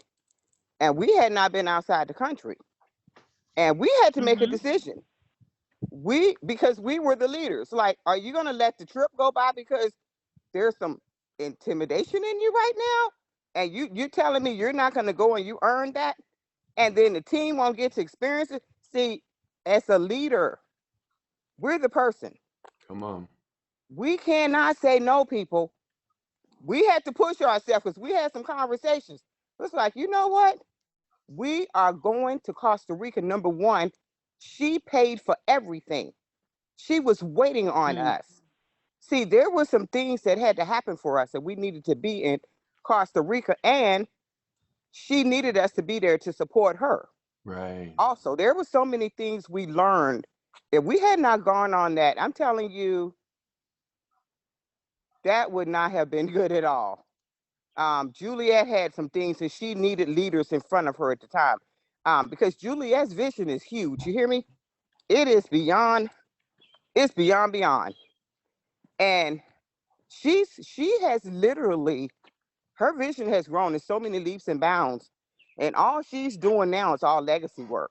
and we had not been outside the country, and we had to make a decision. Because we were the leaders. Like, are you going to let the trip go by because there's some intimidation in you right now, and you're telling me you're not going to go and you earn that, and then the team won't get to experience it? See, as a leader, we're the person. Come on. We cannot say no, people. We had to push ourselves because we had some conversations. It's like, you know what? We are going to Costa Rica. Number one, she paid for everything. She was waiting on us. See, there were some things that had to happen for us, and we needed to be in Costa Rica, and she needed us to be there to support her. Right. Also, there were so many things we learned. If we had not gone on that, I'm telling you, that would not have been good at all. Juliet had some things, and she needed leaders in front of her at the time, because Juliet's vision is huge. You hear me? It is beyond. It's beyond. And she has literally, her vision has grown in so many leaps and bounds. And all she's doing now is all legacy work.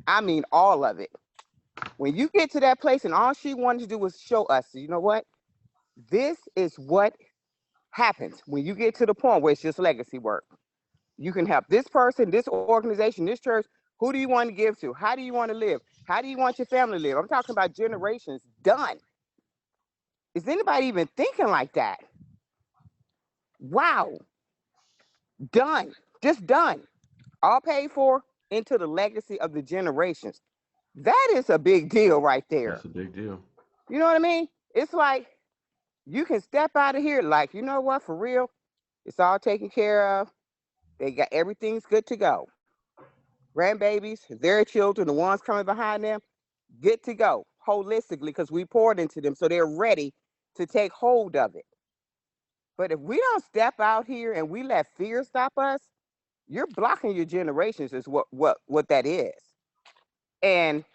I mean, all of it. When you get to that place and all she wanted to do was show us, you know what? This is what happens when you get to the point where it's just legacy work. You can help this person, this organization, this church. Who do you want to give to? How do you want to live? How do you want your family to live? I'm talking about generations done. Is anybody even thinking like that? Wow. Done. Just done. All paid for into the legacy of the generations. That is a big deal right there. That's a big deal. You know what I mean? It's like you can step out of here like, you know what, for real, it's all taken care of. They got everything's good to go. Grandbabies, their children, the ones coming behind them, good to go holistically because we poured into them so they're ready to take hold of it. But if we don't step out here and we let fear stop us, you're blocking your generations is what that is. And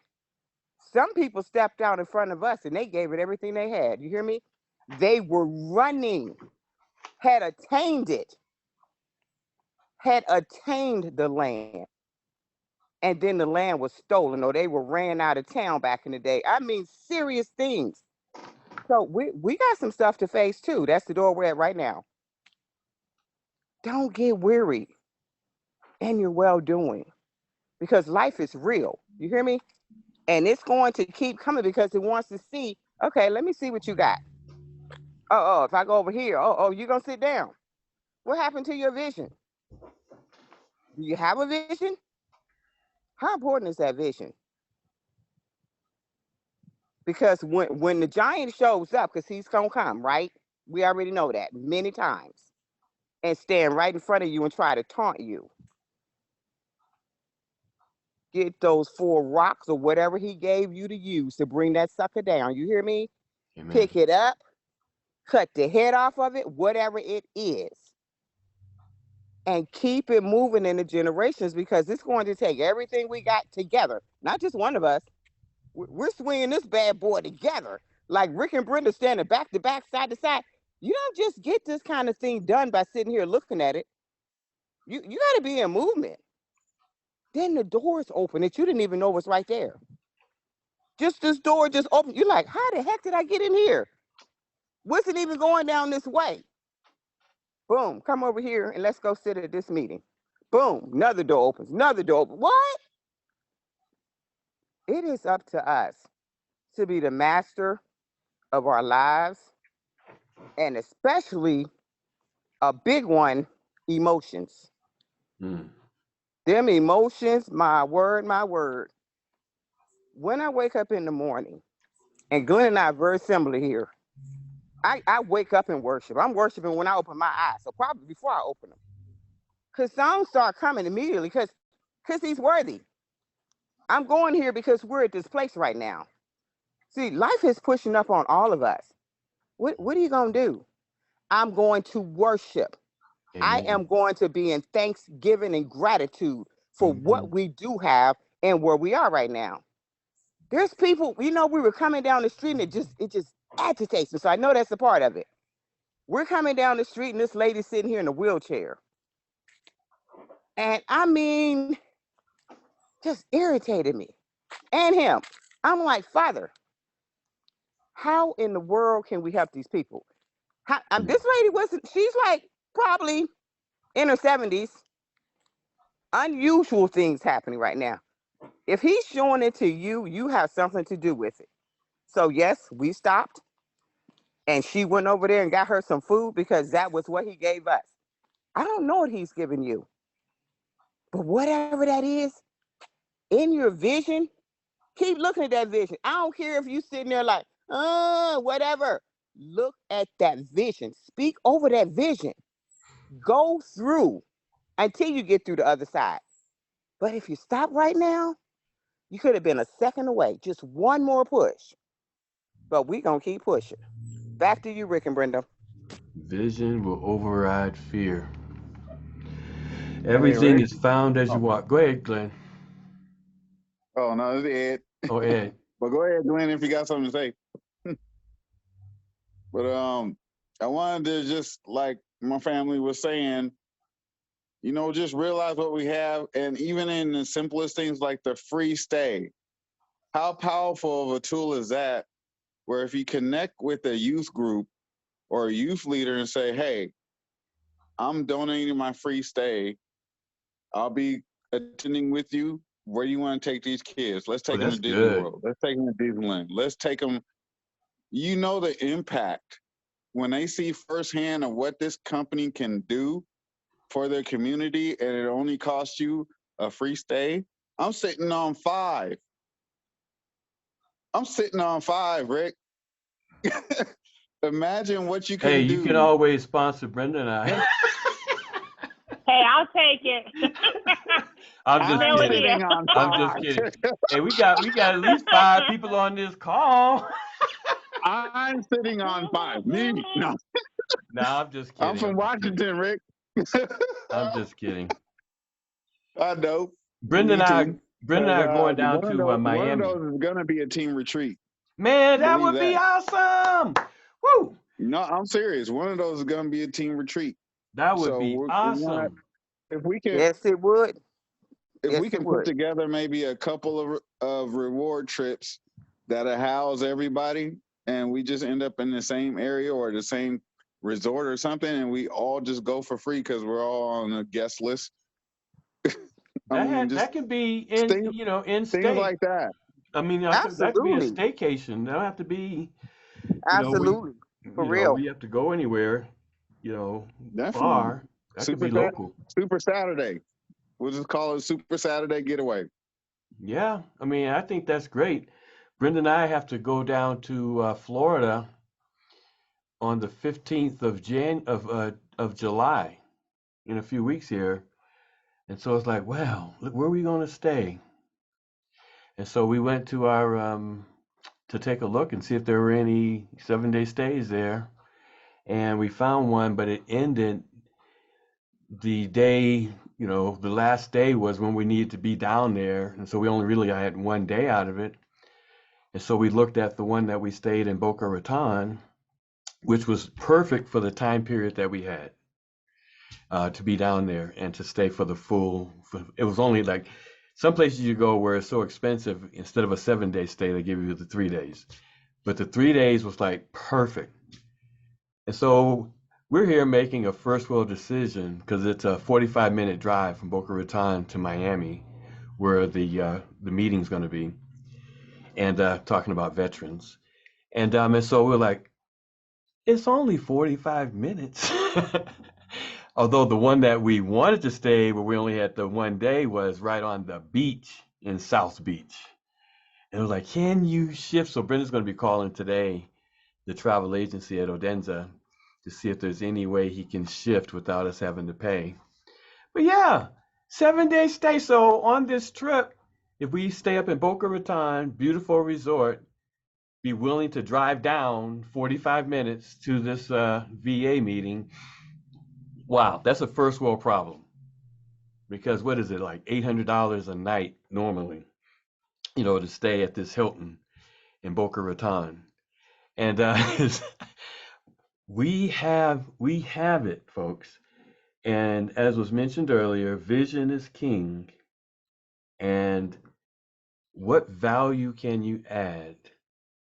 some people stepped out in front of us and they gave it everything they had. You hear me? They were running, had attained it, had attained the land. And then the land was stolen or they were ran out of town back in the day. I mean, serious things. So we got some stuff to face too. That's the door we're at right now. Don't get weary in your well-doing because life is real. You hear me? And it's going to keep coming because it wants to see, okay, let me see what you got. Oh, if I go over here, you're going to sit down. What happened to your vision? Do you have a vision? How important is that vision? Because when the giant shows up, because he's going to come, right? We already know that many times. And stand right in front of you and try to taunt you. Get those 4 rocks or whatever he gave you to use to bring that sucker down. You hear me? Amen. Pick it up, cut the head off of it, whatever it is. And keep it moving in the generations because it's going to take everything we got together. Not just one of us. We're swinging this bad boy together. Like Rick and Brenda standing back to back, side to side. You don't just get this kind of thing done by sitting here looking at it. You got to be in movement. Then the doors open that you didn't even know was right there. Just this door just opened. You're like, how the heck did I get in here? Wasn't even going down this way. Boom, come over here and let's go sit at this meeting. Boom, another door opens, another door opens. What? It is up to us to be the master of our lives, and especially a big one, emotions. Them emotions, my word, my word. When I wake up in the morning, and Glenn and I are very similar here, I wake up and worship. I'm worshiping when I open my eyes, so probably before I open them. Because songs start coming immediately because he's worthy. I'm going here because we're at this place right now. See, life is pushing up on all of us. What are you going to do? I'm going to worship. Amen. I am going to be in thanksgiving and gratitude for what we do have and where we are right now. There's people, we were coming down the street and it just agitates me. So I know that's a part of it. We're coming down the street and this lady's sitting here in a wheelchair. And I mean, just irritated me and him. I'm like, Father, how in the world can we help these people? This lady she's like probably in her 70s. Unusual things happening right now. If he's showing it to you, you have something to do with it. So yes, we stopped and she went over there and got her some food because that was what he gave us. I don't know what he's giving you, but whatever that is in your vision, keep looking at that vision. I don't care if you sitting there like, whatever. Look at that vision. Speak over that vision. Go through until you get through the other side. But if you stop right now, you could have been a second away. Just one more push. But we're going to keep pushing. Back to you, Rick and Brenda. Vision will override fear. Everything is found as you walk. Go ahead, Glenn. Oh, no, it's Ed. Oh, Ed. But go ahead, Glenn, if you got something to say. But I wanted to just, like my family was saying, just realize what we have. And even in the simplest things like the free stay, How powerful of a tool is that? Where if you connect with a youth group or a youth leader and say, "Hey, I'm donating my free stay. I'll be attending with you. Where do you want to take these kids? Let's Oh, take them to that's Disney good. World. Let's take them to Disneyland. Let's take them." You know the impact when they see firsthand of what this company can do for their community, and it only costs you a free stay. I'm sitting on 5. I'm sitting on 5, Rick. Imagine what you Hey, can you can do. always sponsor Brenda and I. Hey, I'll take it. I'm just I'm Email it kidding. here. sitting on I'm just 5. kidding. Hey, we got at least 5 people on this call. I'm sitting on 5. Me? No, No, I'm just I'm kidding. from I'm just kidding. Washington, Rick. I'm just kidding. I know. Brenda Me and I, too. Brenda But and I are going down one of to those, one of Miami. those is gonna be a team retreat. Man, that Believe would be that. awesome. Woo! No, I'm serious. One of those is gonna be a team retreat. That would So be we're gonna, awesome. if we can, Yes, it would. if Yes, we it can put would. together maybe a couple of reward trips that'll house everybody, and we just end up in the same area or the same resort or something, and we all just go for free because we're all on a guest list. I mean, just That could be in, things in things state. like that. I mean, that could be a Absolutely. staycation. They don't have to be, we, Absolutely. For real. we have to go anywhere, you know, Definitely. far. That could Super be local. Super Saturday. We'll just call it Super Saturday Getaway. Yeah, I mean, I think that's great. Brenda and I have to go down to Florida on the 15th of July in a few weeks here. And so it's like, well, look, where are we going to stay? And so we went to our to take a look and see if there were any 7-day stays there. And we found one, but it ended the day, the last day was when we needed to be down there. And so we only really had one day out of it. And so we looked at the one that we stayed in Boca Raton, which was perfect for the time period that we had to be down there and to stay for the full. It was only like some places you go where it's so expensive, instead of a 7-day stay, they give you the 3 days. But the 3 days was like perfect. And so we're here making a first world decision because it's a 45-minute drive from Boca Raton to Miami, where the meeting's going to be, and talking about veterans. And so we're like, it's only 45 minutes. Although the one that we wanted to stay, where we only had the one day, was right on the beach in South Beach. And it was like, can you shift? So Brenda's going to be calling today the travel agency at Odenza to see if there's any way he can shift without us having to pay. But yeah, 7-day stay. So on this trip, if we stay up in Boca Raton, beautiful resort, be willing to drive down 45 minutes to this VA meeting. Wow, that's a first world problem. Because what is it, like $800 a night normally, to stay at this Hilton in Boca Raton. And we have it, folks. And as was mentioned earlier, vision is king. And what value can you add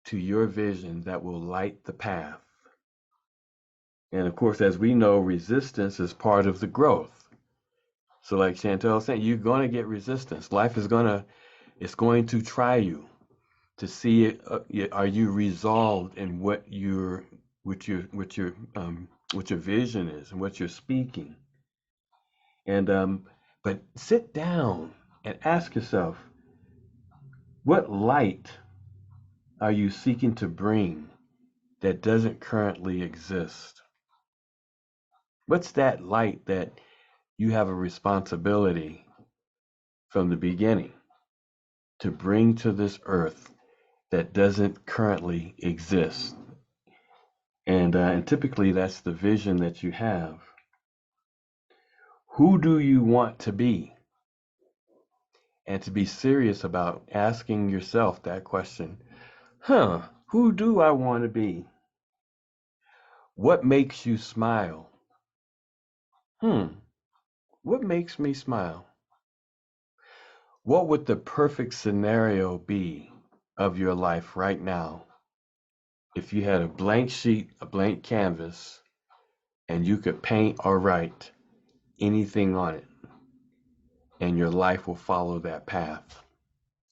to your vision that will light the path? And of course, as we know, resistance is part of the growth. So like Chantel was saying, you're going to get resistance. Life it's going to try you to see it, are you resolved in what your vision is and what you're speaking. And but sit down and ask yourself, what light are you seeking to bring that doesn't currently exist? What's that light that you have a responsibility from the beginning to bring to this earth that doesn't currently exist? And typically that's the vision that you have. Who do you want to be? And to be serious about asking yourself that question. Who do I want to be? What makes you smile? What makes me smile? What would the perfect scenario be of your life right now, if you had a blank sheet, a blank canvas, and you could paint or write anything on it, and your life will follow that path.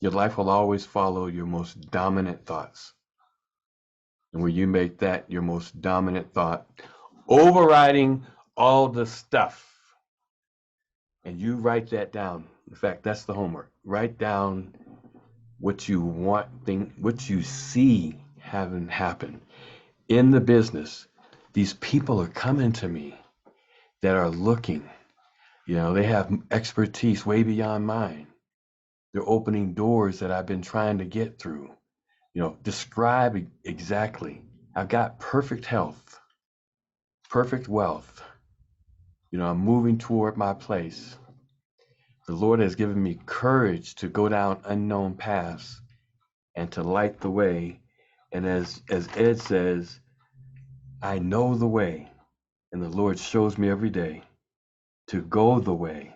Your life will always follow your most dominant thoughts. And when you make that your most dominant thought, overriding all the stuff, and you write that down. In fact, that's the homework. Write down what you want, what you see having happen. In the business, these people are coming to me that are looking. They have expertise way beyond mine. They're opening doors that I've been trying to get through. Describe exactly. I've got perfect health, perfect wealth. I'm moving toward my place. The Lord has given me courage to go down unknown paths and to light the way. And as Ed says, I know the way, and the Lord shows me every day to go the way.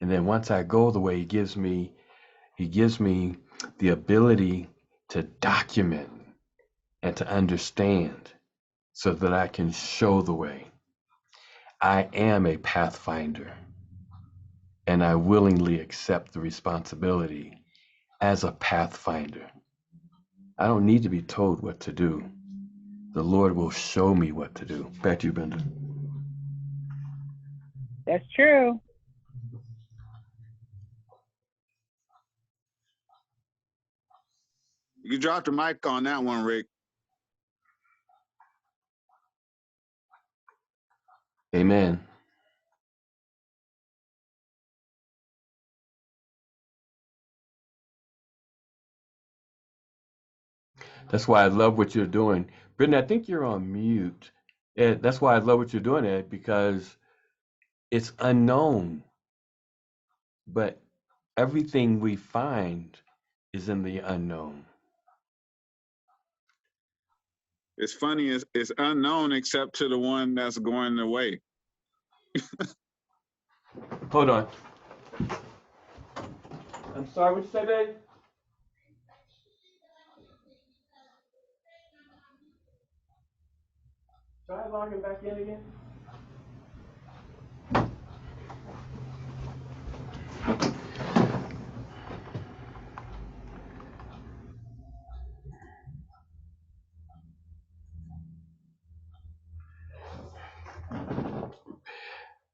And then once I go the way, He gives me the ability to document and to understand so that I can show the way. I am a pathfinder, and I willingly accept the responsibility as a pathfinder. I don't need to be told what to do. The Lord will show me what to do. Back to you, Brenda. That's true. You dropped the mic on that one, Rick. Amen. That's why I love what you're doing. Brenda, I think you're on mute. Ed, that's why I love what you're doing, Ed, because it's unknown. But everything we find is in the unknown. It's funny, it's unknown except to the one that's going away. Hold on. I'm sorry, what you say, babe? Try logging back in again.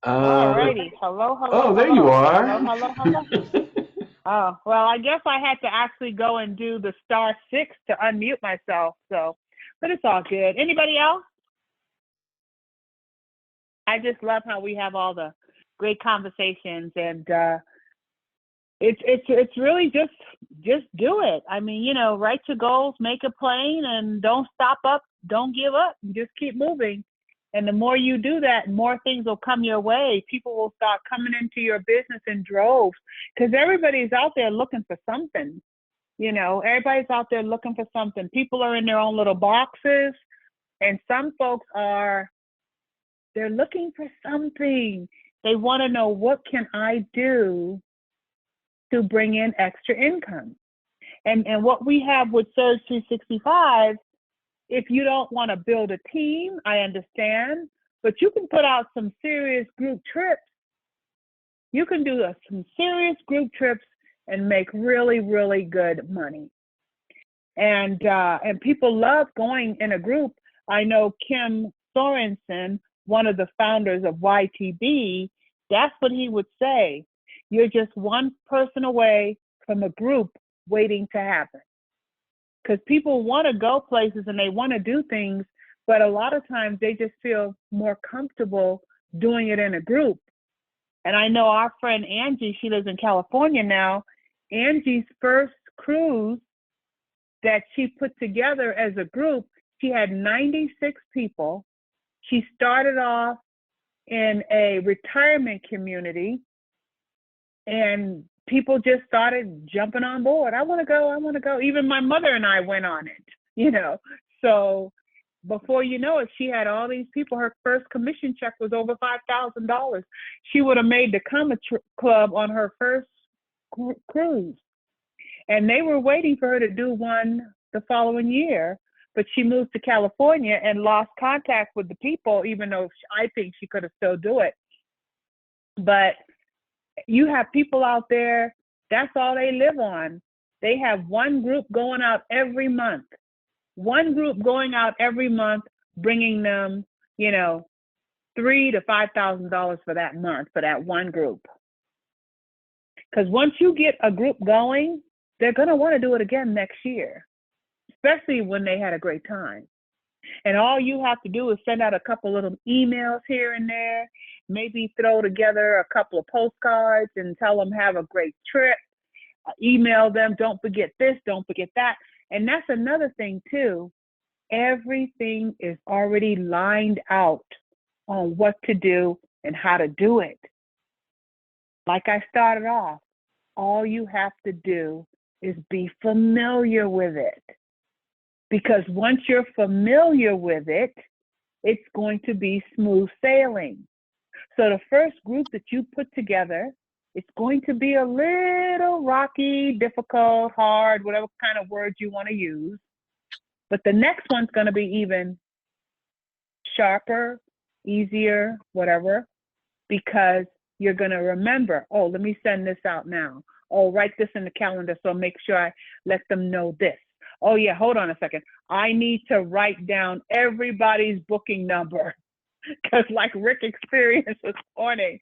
Alrighty. Hello, hello. Oh, there hello. you are. Hello. Oh, well, I guess I had to actually go and do the *6 to unmute myself. So, but it's all good. Anybody else? I just love how we have all the great conversations, and it's really just do it. I mean, write your goals, make it plain, and don't stop up, don't give up, just keep moving. And the more you do that, more things will come your way. People will start coming into your business in droves because everybody's out there looking for something. Everybody's out there looking for something. People are in their own little boxes, and some folks they're looking for something. They want to know, what can I do to bring in extra income? And what we have with Surge 365, if you don't want to build a team, I understand, but you can put out some serious group trips. You can do some serious group trips and make really, really good money. And people love going in a group. I know Kim Sorensen, one of the founders of YTB, that's what he would say. You're just one person away from a group waiting to happen. Because people want to go places and they want to do things, but a lot of times they just feel more comfortable doing it in a group. And I know our friend Angie, she lives in California now. Angie's first cruise that she put together as a group, she had 96 people. She started off in a retirement community, and people just started jumping on board. I want to go. Even my mother and I went on it, So before you know it, she had all these people. Her first commission check was over $5,000. She would have made the Comma Club on her first cruise. And they were waiting for her to do one the following year, but she moved to California and lost contact with the people, even though I think she could have still do it. But you have people out there, that's all they live on. They have one group going out every month. One group going out every month, bringing them, $3,000 to $5,000 for that month for that one group. Because once you get a group going, they're going to want to do it again next year, especially when they had a great time. And all you have to do is send out a couple little emails here and there, maybe throw together a couple of postcards and tell them have a great trip. Email them, don't forget this, don't forget that. And that's another thing too. Everything is already lined out on what to do and how to do it. Like I started off, all you have to do is be familiar with it. Because once you're familiar with it, it's going to be smooth sailing. So the first group that you put together, it's going to be a little rocky, difficult, hard, whatever kind of words you want to use. But the next one's going to be even sharper, easier, whatever, because you're going to remember, oh, let me send this out now. Oh, write this in the calendar, so make sure I let them know this. Oh, yeah, hold on a second. I need to write down everybody's booking number. Because like Rick experienced this morning,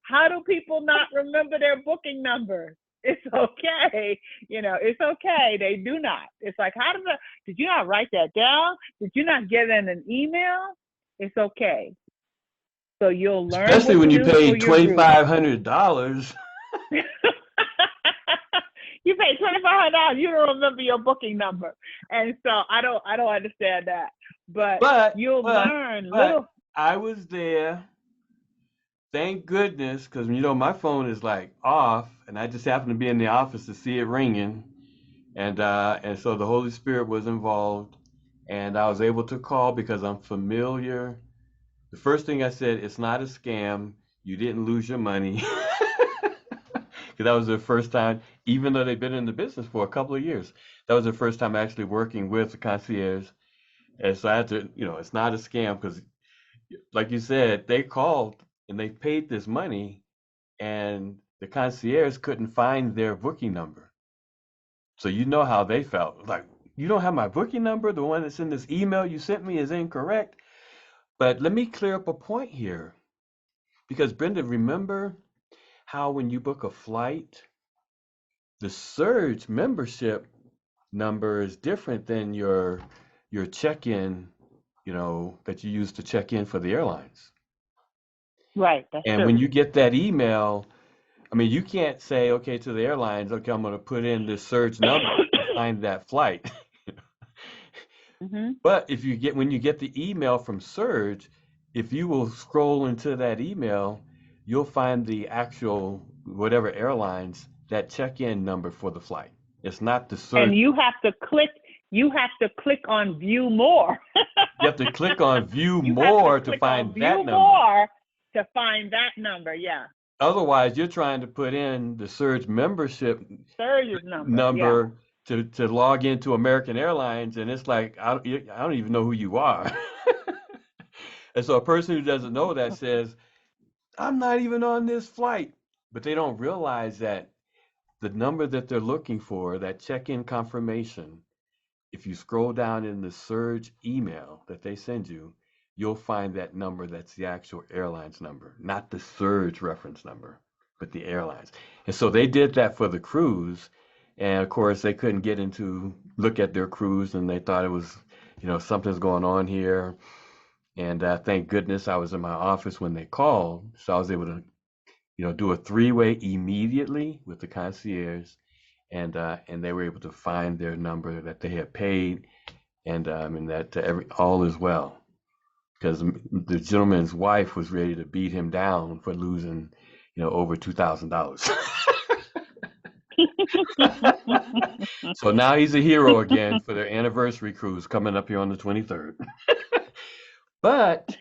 how do people not remember their booking numbers? It's okay. It's okay. They do not. It's like, did you not write that down? Did you not get in an email? It's okay. So you'll learn. Especially when you pay $2,500. You pay $2,500. You don't remember your booking number, and so I don't understand that. But you'll learn. I was there. Thank goodness, because my phone is like off, and I just happened to be in the office to see it ringing, and so the Holy Spirit was involved, and I was able to call because I'm familiar. The first thing I said, it's not a scam. You didn't lose your money. Because that was their first time, even though they've been in the business for a couple of years. That was their first time actually working with the concierge. And so I had to, it's not a scam because, like you said, they called and they paid this money and the concierge couldn't find their booking number. So you know how they felt. Like, you don't have my booking number? The one that's in this email you sent me is incorrect. But let me clear up a point here. Because Brenda, remember how when you book a flight, the surge membership number is different than your check-in, that you use to check in for the airlines. Right. That's and true. When you get that email, I mean, you can't say, okay, to the airlines, okay, I'm going to put in this surge number to find that flight. Mm-hmm. But when you get the email from Surge, if you will scroll into that email, you'll find the actual whatever airlines that check-in number for the flight. It's not the Surge. And you have to click on view more. You have to click on view more to find that number. More to find that number, yeah. Otherwise, you're trying to put in the Surge membership number to log into American Airlines, and it's like, I don't even know who you are. And so a person who doesn't know that says, I'm not even on this flight. But they don't realize that the number that they're looking for, that check-in confirmation, if you scroll down in the Surge email that they send you, you'll find that number that's the actual airline's number, not the Surge reference number, but the airlines. And so they did that for the cruise. And of course, they couldn't get look at their cruise, and they thought it was, something's going on here. And thank goodness I was in my office when they called. So I was able to, do a 3-way immediately with the concierge. And they were able to find their number that they had paid, and that all is well, because the gentleman's wife was ready to beat him down for losing, over $2,000. So now he's a hero again for their anniversary cruise coming up here on the 23rd. But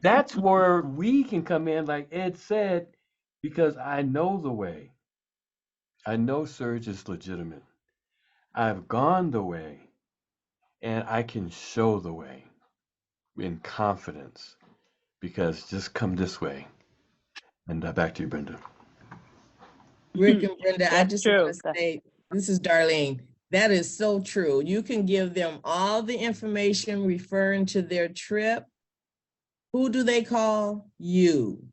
that's where we can come in, like Ed said, because I know the way. I know surge is legitimate. I've gone the way, and I can show the way in confidence because just come this way. And back to you, Brenda. Rick and Brenda, I That's just true. want to say, this is Darlene. That is so true. You can give them all the information referring to their trip. Who do they call? You.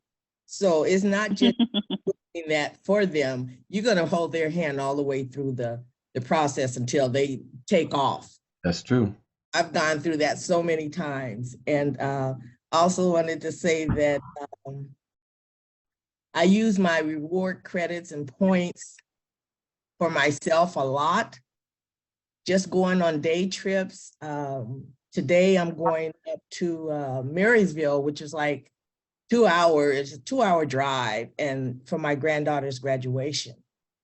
So it's not just doing that for them. You're going to hold their hand all the way through the process until they take off. That's true. I've gone through that so many times. And also wanted to say that I use my reward credits and points for myself a lot. Just going on day trips. Today I'm going up to Marysville, which is like 2 hours, it's a 2-hour drive, and for my granddaughter's graduation.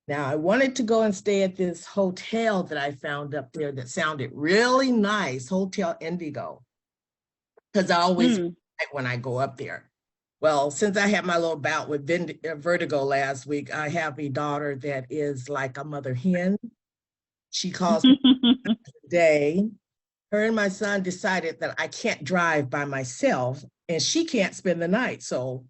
Now I wanted to go and stay at this hotel that I found up there that sounded really nice, Hotel Indigo, because I always like when I go up there. Well, since I had my little bout with vertigo last week, I have a daughter that is like a mother hen. She calls me today. Her and my son decided that I can't drive by myself and she can't spend the night. So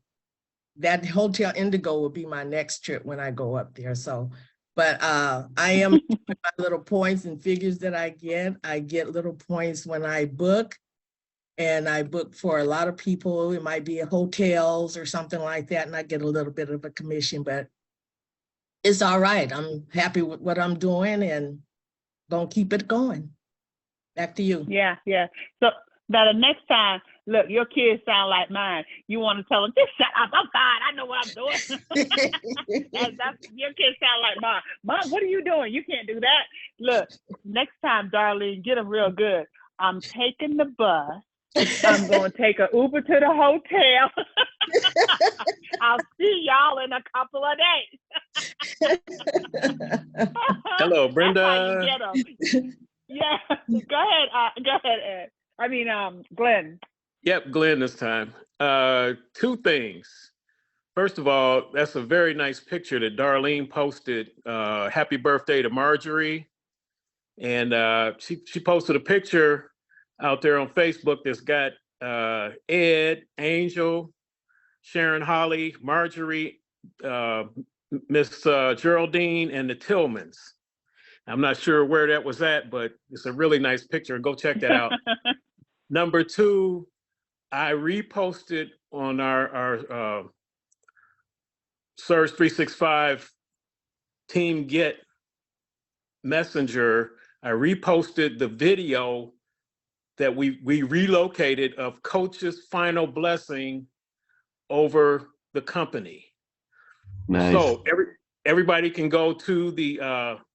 that Hotel Indigo will be my next trip when I go up there. So, but I am my little points and figures that I get little points when I book. And I book for a lot of people. It might be hotels or something like that. And I get a little bit of a commission, but it's all right. I'm happy with what I'm doing and gonna keep it going. Back to you. Yeah. So now the next time, look, your kids sound like mine. You want to tell them, just shut up. I'm fine. I know what I'm doing. Your kids sound like mine. Mom, what are you doing? You can't do that. Look, next time, Darlene, get them real good. I'm taking the bus. I'm going to take an Uber to the hotel. I'll see y'all in a couple of days. Hello, Brenda. That's how you get them. Yeah, go ahead, Ed. I mean, Glenn. Yep, Glenn this time. 2 things. First of all, that's a very nice picture that Darlene posted. Happy birthday to Marjorie. And she posted a picture out there on Facebook that's got Ed, Angel, Sharon Holly, Marjorie, Miss Geraldine, and the Tillmans. I'm not sure where that was at, but it's a really nice picture. Go check that out. Number 2, I reposted on our Surge 365 Team Get Messenger. I reposted the video that we relocated of Coach's final blessing over the company. Nice. So everybody can go to the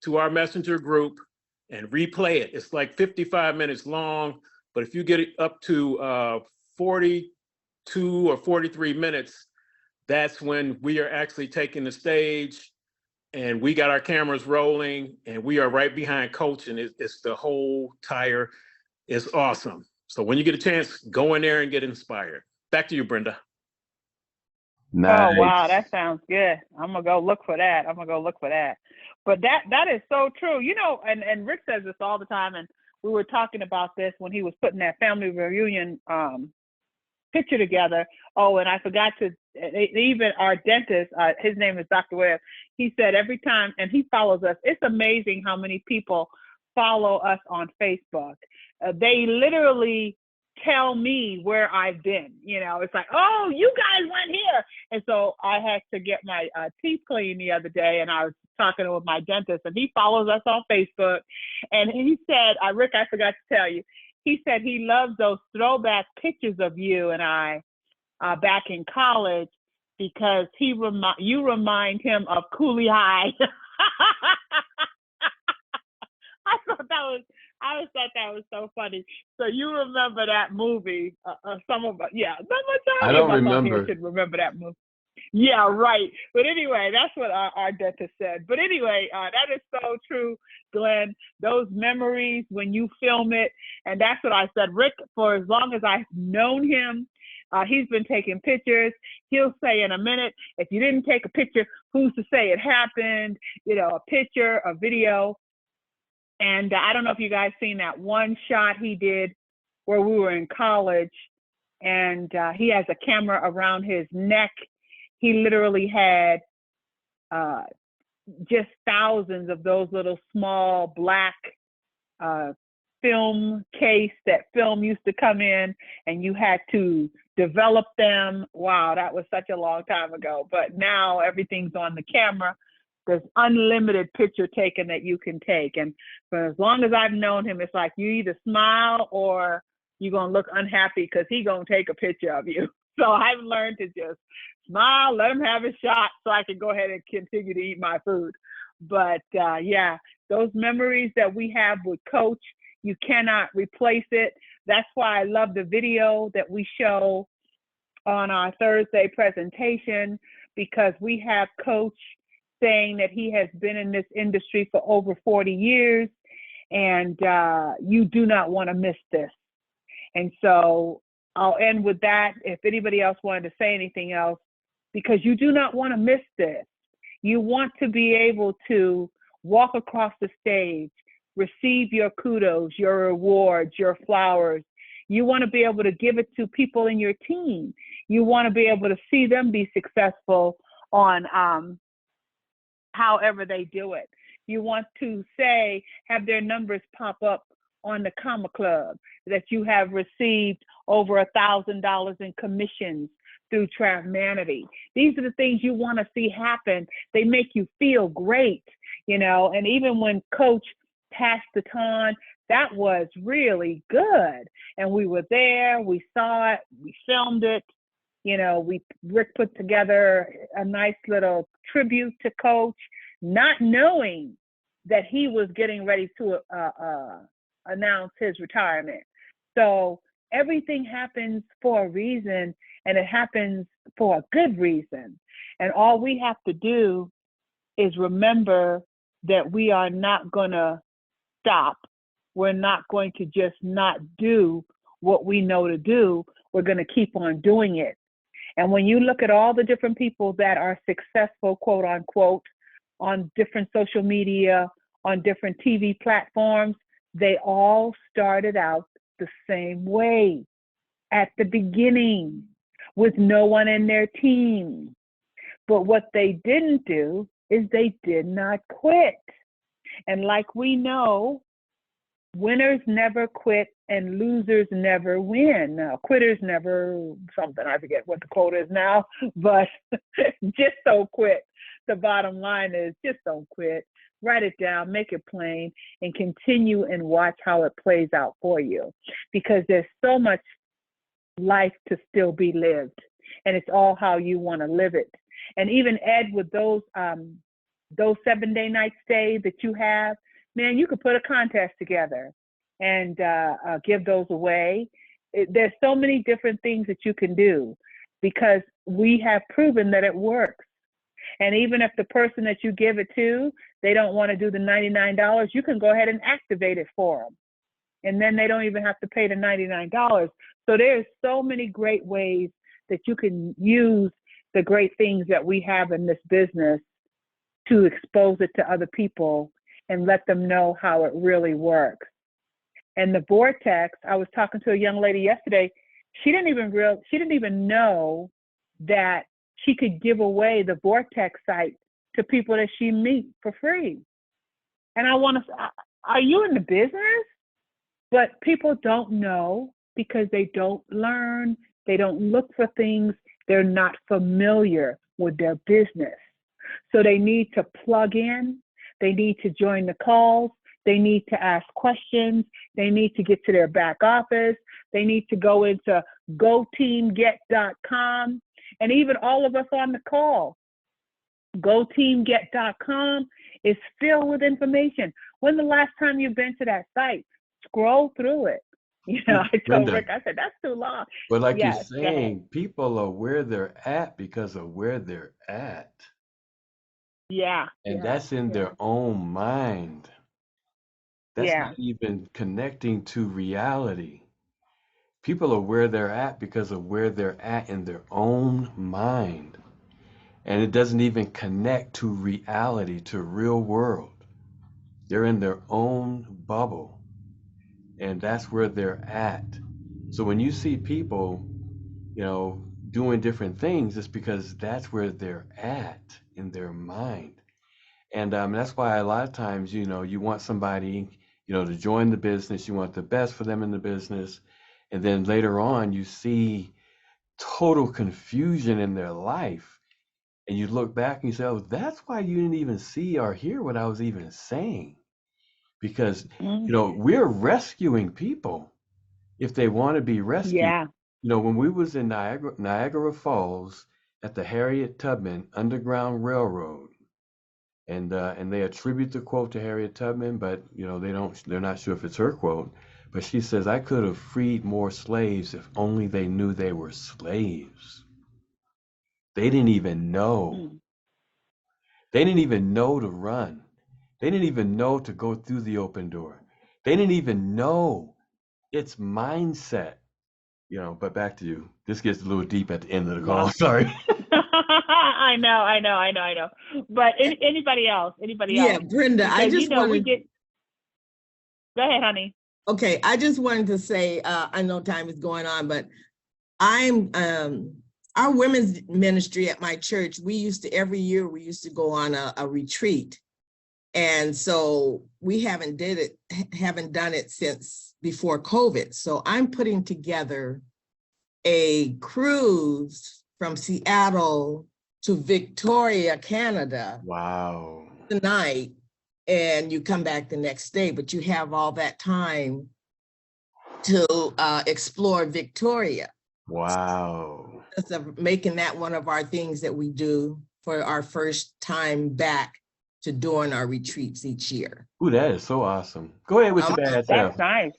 to our messenger group and replay it. It's like 55 minutes long, but if you get it up to 42 or 43 minutes, that's when we are actually taking the stage and we got our cameras rolling and we are right behind Coach, and it's the whole tire. It's awesome. So when you get a chance, go in there and get inspired. Back to you, Brenda. Nice. Oh, wow, that sounds good. I'm going to go look for that. But that is so true. You know, and Rick says this all the time, and we were talking about this when he was putting that family reunion picture together. Oh, and I forgot to, even our dentist, his name is Dr. Webb, he said every time, and he follows us, it's amazing how many people follow us on Facebook. They literally tell me where I've been. You know, it's like, oh, you guys went here. And so I had to get my teeth cleaned the other day, and I was talking with my dentist, and he follows us on Facebook. And he said, Rick, I forgot to tell you, he said he loves those throwback pictures of you and I back in college because you remind him of Cooley High. I thought that was so funny. So you remember that movie? Some of us, yeah. I don't remember. Should remember that movie. Yeah, right. But anyway, that's what our dentist said. But anyway, that is so true, Glenn. Those memories when you film it, and that's what I said. Rick, for as long as I've known him, He's been taking pictures. He'll say in a minute, if you didn't take a picture, who's to say it happened? You know, a picture, a video. And I don't know if you guys seen that one shot he did where we were in college, and he has a camera around his neck. He literally had just thousands of those little small black film case that film used to come in, and you had to develop them. Wow, that was such a long time ago. But now everything's on the camera. There's unlimited picture taking that you can take. And for as long as I've known him, it's like you either smile or you're going to look unhappy because he's going to take a picture of you. So I've learned to just smile, let him have his shot so I can go ahead and continue to eat my food. But yeah, those memories that we have with Coach, you cannot replace it. That's why I love the video that we show on our Thursday presentation, because we have Coach saying that he has been in this industry for over 40 years, and you do not want to miss this. And so I'll end with that. If anybody else wanted to say anything else, because you do not want to miss this. You want to be able to walk across the stage, receive your kudos, your rewards, your flowers. You want to be able to give it to people in your team. You want to be able to see them be successful on however they do it. You want to say, have their numbers pop up on the Comma Club, that you have received over $1,000 in commissions through Travemanity. These are the things you want to see happen. They make you feel great, you know. And even when Coach passed the baton, that was really good. And we were there, we saw it, we filmed it. You know, Rick put together a nice little tribute to Coach, not knowing that he was getting ready to announce his retirement. So everything happens for a reason, and it happens for a good reason. And all we have to do is remember that we are not going to stop. We're not going to just not do what we know to do. We're going to keep on doing it. And when you look at all the different people that are successful, quote unquote, on different social media, on different TV platforms, they all started out the same way at the beginning with no one in their team. But what they didn't do is they did not quit. And like we know, winners never quit and losers never win. Now, quitters never something, I forget what the quote is now, but just don't quit. The bottom line is just don't quit. Write it down, make it plain, and continue and watch how it plays out for you. Because there's so much life to still be lived, and it's all how you want to live it. And even Ed, with those 7-day night stays that you have, man, you could put a contest together and give those away. There's so many different things that you can do because we have proven that it works. And even if the person that you give it to, they don't want to do the $99, you can go ahead and activate it for them. And then they don't even have to pay the $99. So there's so many great ways that you can use the great things that we have in this business to expose it to other people and let them know how it really works. And the Vortex, I was talking to a young lady yesterday. She didn't even know that she could give away the Vortex site to people that she meets for free. And I want to say, are you in the business? But people don't know because they don't learn. They don't look for things. They're not familiar with their business. So they need to plug in. They need to join the calls. They need to ask questions. They need to get to their back office. They need to go into goteamget.com. And even all of us on the call, goteamget.com is filled with information. When the last time you've been to that site? Scroll through it. You know, I told Rick, I said, that's too long. But like you're saying, people are where they're at because of where they're at. Yeah. And that's in their own mind. That's not even connecting to reality. People are where they're at because of where they're at in their own mind. And it doesn't even connect to reality, to real world. They're in their own bubble, and that's where they're at. So when you see people, doing different things, it's because that's where they're at in their mind. And that's why a lot of times, you want somebody, to join the business, you want the best for them in the business. And then later on, you see total confusion in their life. And you look back and you say, oh, that's why you didn't even see or hear what I was even saying. Because, we're rescuing people if they want to be rescued. Yeah. When we was in Niagara Falls at the Harriet Tubman Underground Railroad, and they attribute the quote to Harriet Tubman, but they're not sure if it's her quote. But she says, I could have freed more slaves if only they knew they were slaves. They didn't even know. They didn't even know to run. They didn't even know to go through the open door. They didn't even know. It's mindset. But back to you. This gets a little deep at the end of the call. Sorry. I know. But anybody else? Yeah, Brenda, because, I just wanted. Go ahead, honey. Okay, I just wanted to say, I know time is going on, but I'm our women's ministry at my church. Every year we used to go on a retreat, and so we haven't done it since before COVID. So I'm putting together a cruise from Seattle to Victoria, Canada. Wow. Tonight, and you come back the next day, but you have all that time to explore Victoria. Wow. Making that one of our things that we do for our first time back to doing our retreats each year. Ooh, that is so awesome. Go ahead with your bad self. That's nice.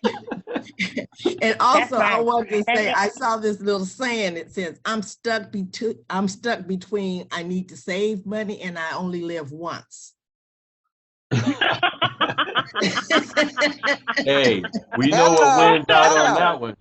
And also, nice. I wanted to say, I saw this little saying that says, I'm stuck between I need to save money and I only live once. Hey, we know what wins out on that one.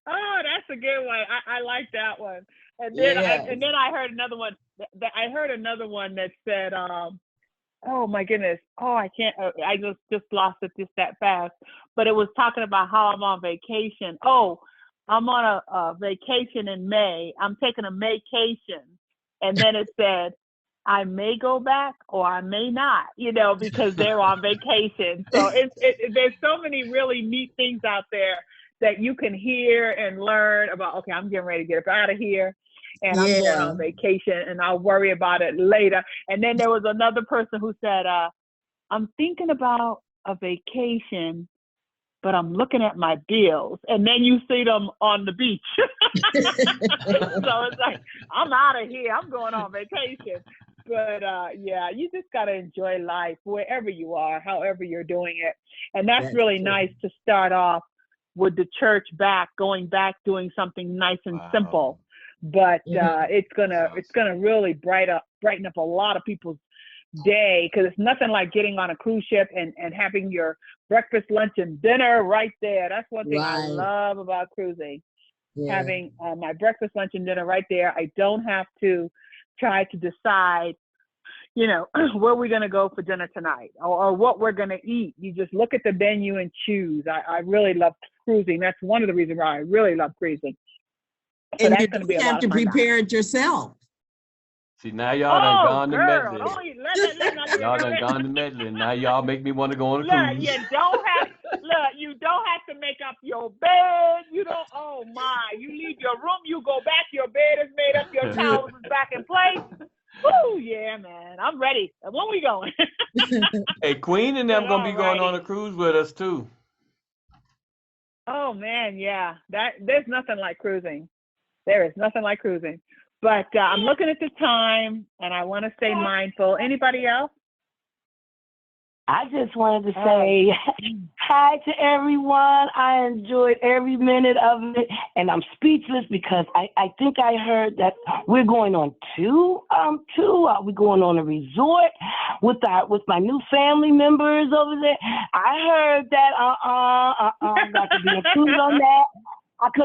Oh, that's a good one. I like that one. And then I heard another one. I heard another one that said, oh my goodness. Oh, I can't. I just lost it just that fast. But it was talking about how I'm on vacation. Oh, I'm on a vacation in May. I'm taking a Maycation, and then it said, I may go back or I may not, because they're on vacation. So there's so many really neat things out there that you can hear and learn about. Okay, I'm getting ready to get up out of here, and I'm going on vacation, and I'll worry about it later. And then there was another person who said, I'm thinking about a vacation, but I'm looking at my bills. And then you see them on the beach. So it's like, I'm out of here. I'm going on vacation. But you just got to enjoy life wherever you are, however you're doing it. And that's really nice to start off with the church going back, doing something nice and simple. But it's gonna really brighten up a lot of people's day, because it's nothing like getting on a cruise ship and having your breakfast, lunch, and dinner right there. That's one thing I love about cruising. Having my breakfast, lunch, and dinner right there. I don't have to try to decide, where we're going to go for dinner tonight or what we're going to eat. You just look at the menu and choose. I really love cruising. That's one of the reasons why I really love cruising. So and that's you going to be a have lot to of fun prepare it yourself. See, now y'all done gone to girl, meddling. let Y'all done gone to meddling. Now y'all make me want to go on a cruise. You don't have to make up your bed. You don't, oh my, you leave your room, you go back, your bed is made up, your towels is back in place. Woo, yeah, man, I'm ready. When we going? Hey, Queen and them gonna be going on a cruise with us too. Oh man, yeah, there's nothing like cruising. There is nothing like cruising. But I'm looking at the time, and I want to stay mindful. Anybody else? I just wanted to say Hi to everyone. I enjoyed every minute of it, and I'm speechless because I think I heard that we're going on we're going on a resort with my new family members over there. I heard that got to be included on that.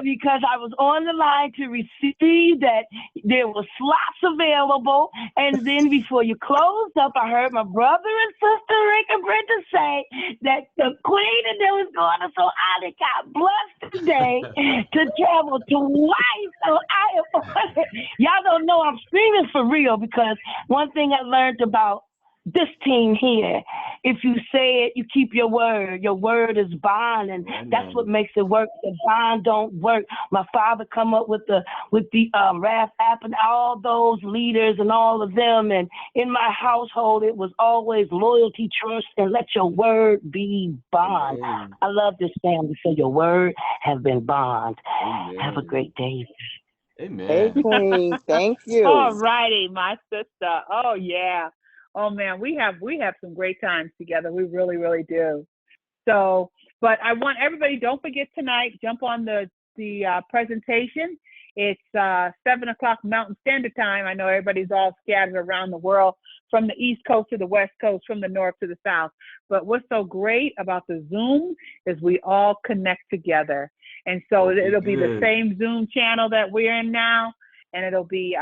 Because I was on the line to receive that there were slots available, and then before you closed up, I heard my brother and sister Rick and Brenda say that the queen and them was going to, so I got blessed today to travel twice. So y'all don't know I'm screaming for real, because one thing I learned about this team here, if you say it, you keep your word. Your word is bond, and that's what makes it work. The bond don't work. My father come up with the RAF app and all those leaders and all of them. And in my household, it was always loyalty, trust, and let your word be bond. Amen. I love this family. So your word has been bond. Amen. Have a great day. Amen. Hey, Queen. Thank you. All righty, my sister. Oh yeah. Oh man, we have some great times together. We really, really do. So, but I want everybody, don't forget tonight, jump on the presentation. It's 7:00 Mountain Standard Time. I know everybody's all scattered around the world, from the East Coast to the West Coast, from the North to the South. But what's so great about the Zoom is we all connect together. And so it'll be the same Zoom channel that we're in now. And it'll be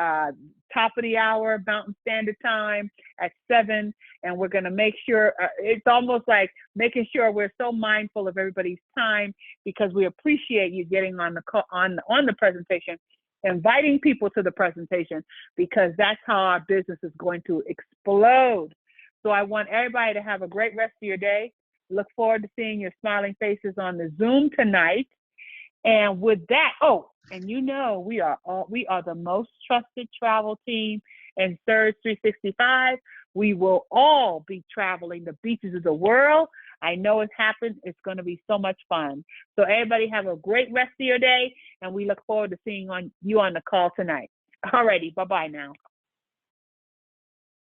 top of the hour Mountain Standard Time at 7, and we're going to make sure it's almost like making sure we're so mindful of everybody's time, because we appreciate you getting on the presentation, inviting people to the presentation, because that's how our business is going to explode. So I want everybody to have a great rest of your day. Look forward to seeing your smiling faces on the Zoom tonight. And with that, and you know, we are the most trusted travel team in Surge 365. We will all be traveling the beaches of the world. I know it's happened. It's going to be so much fun. So everybody have a great rest of your day, and we look forward to seeing you on the call tonight. All righty, bye-bye now.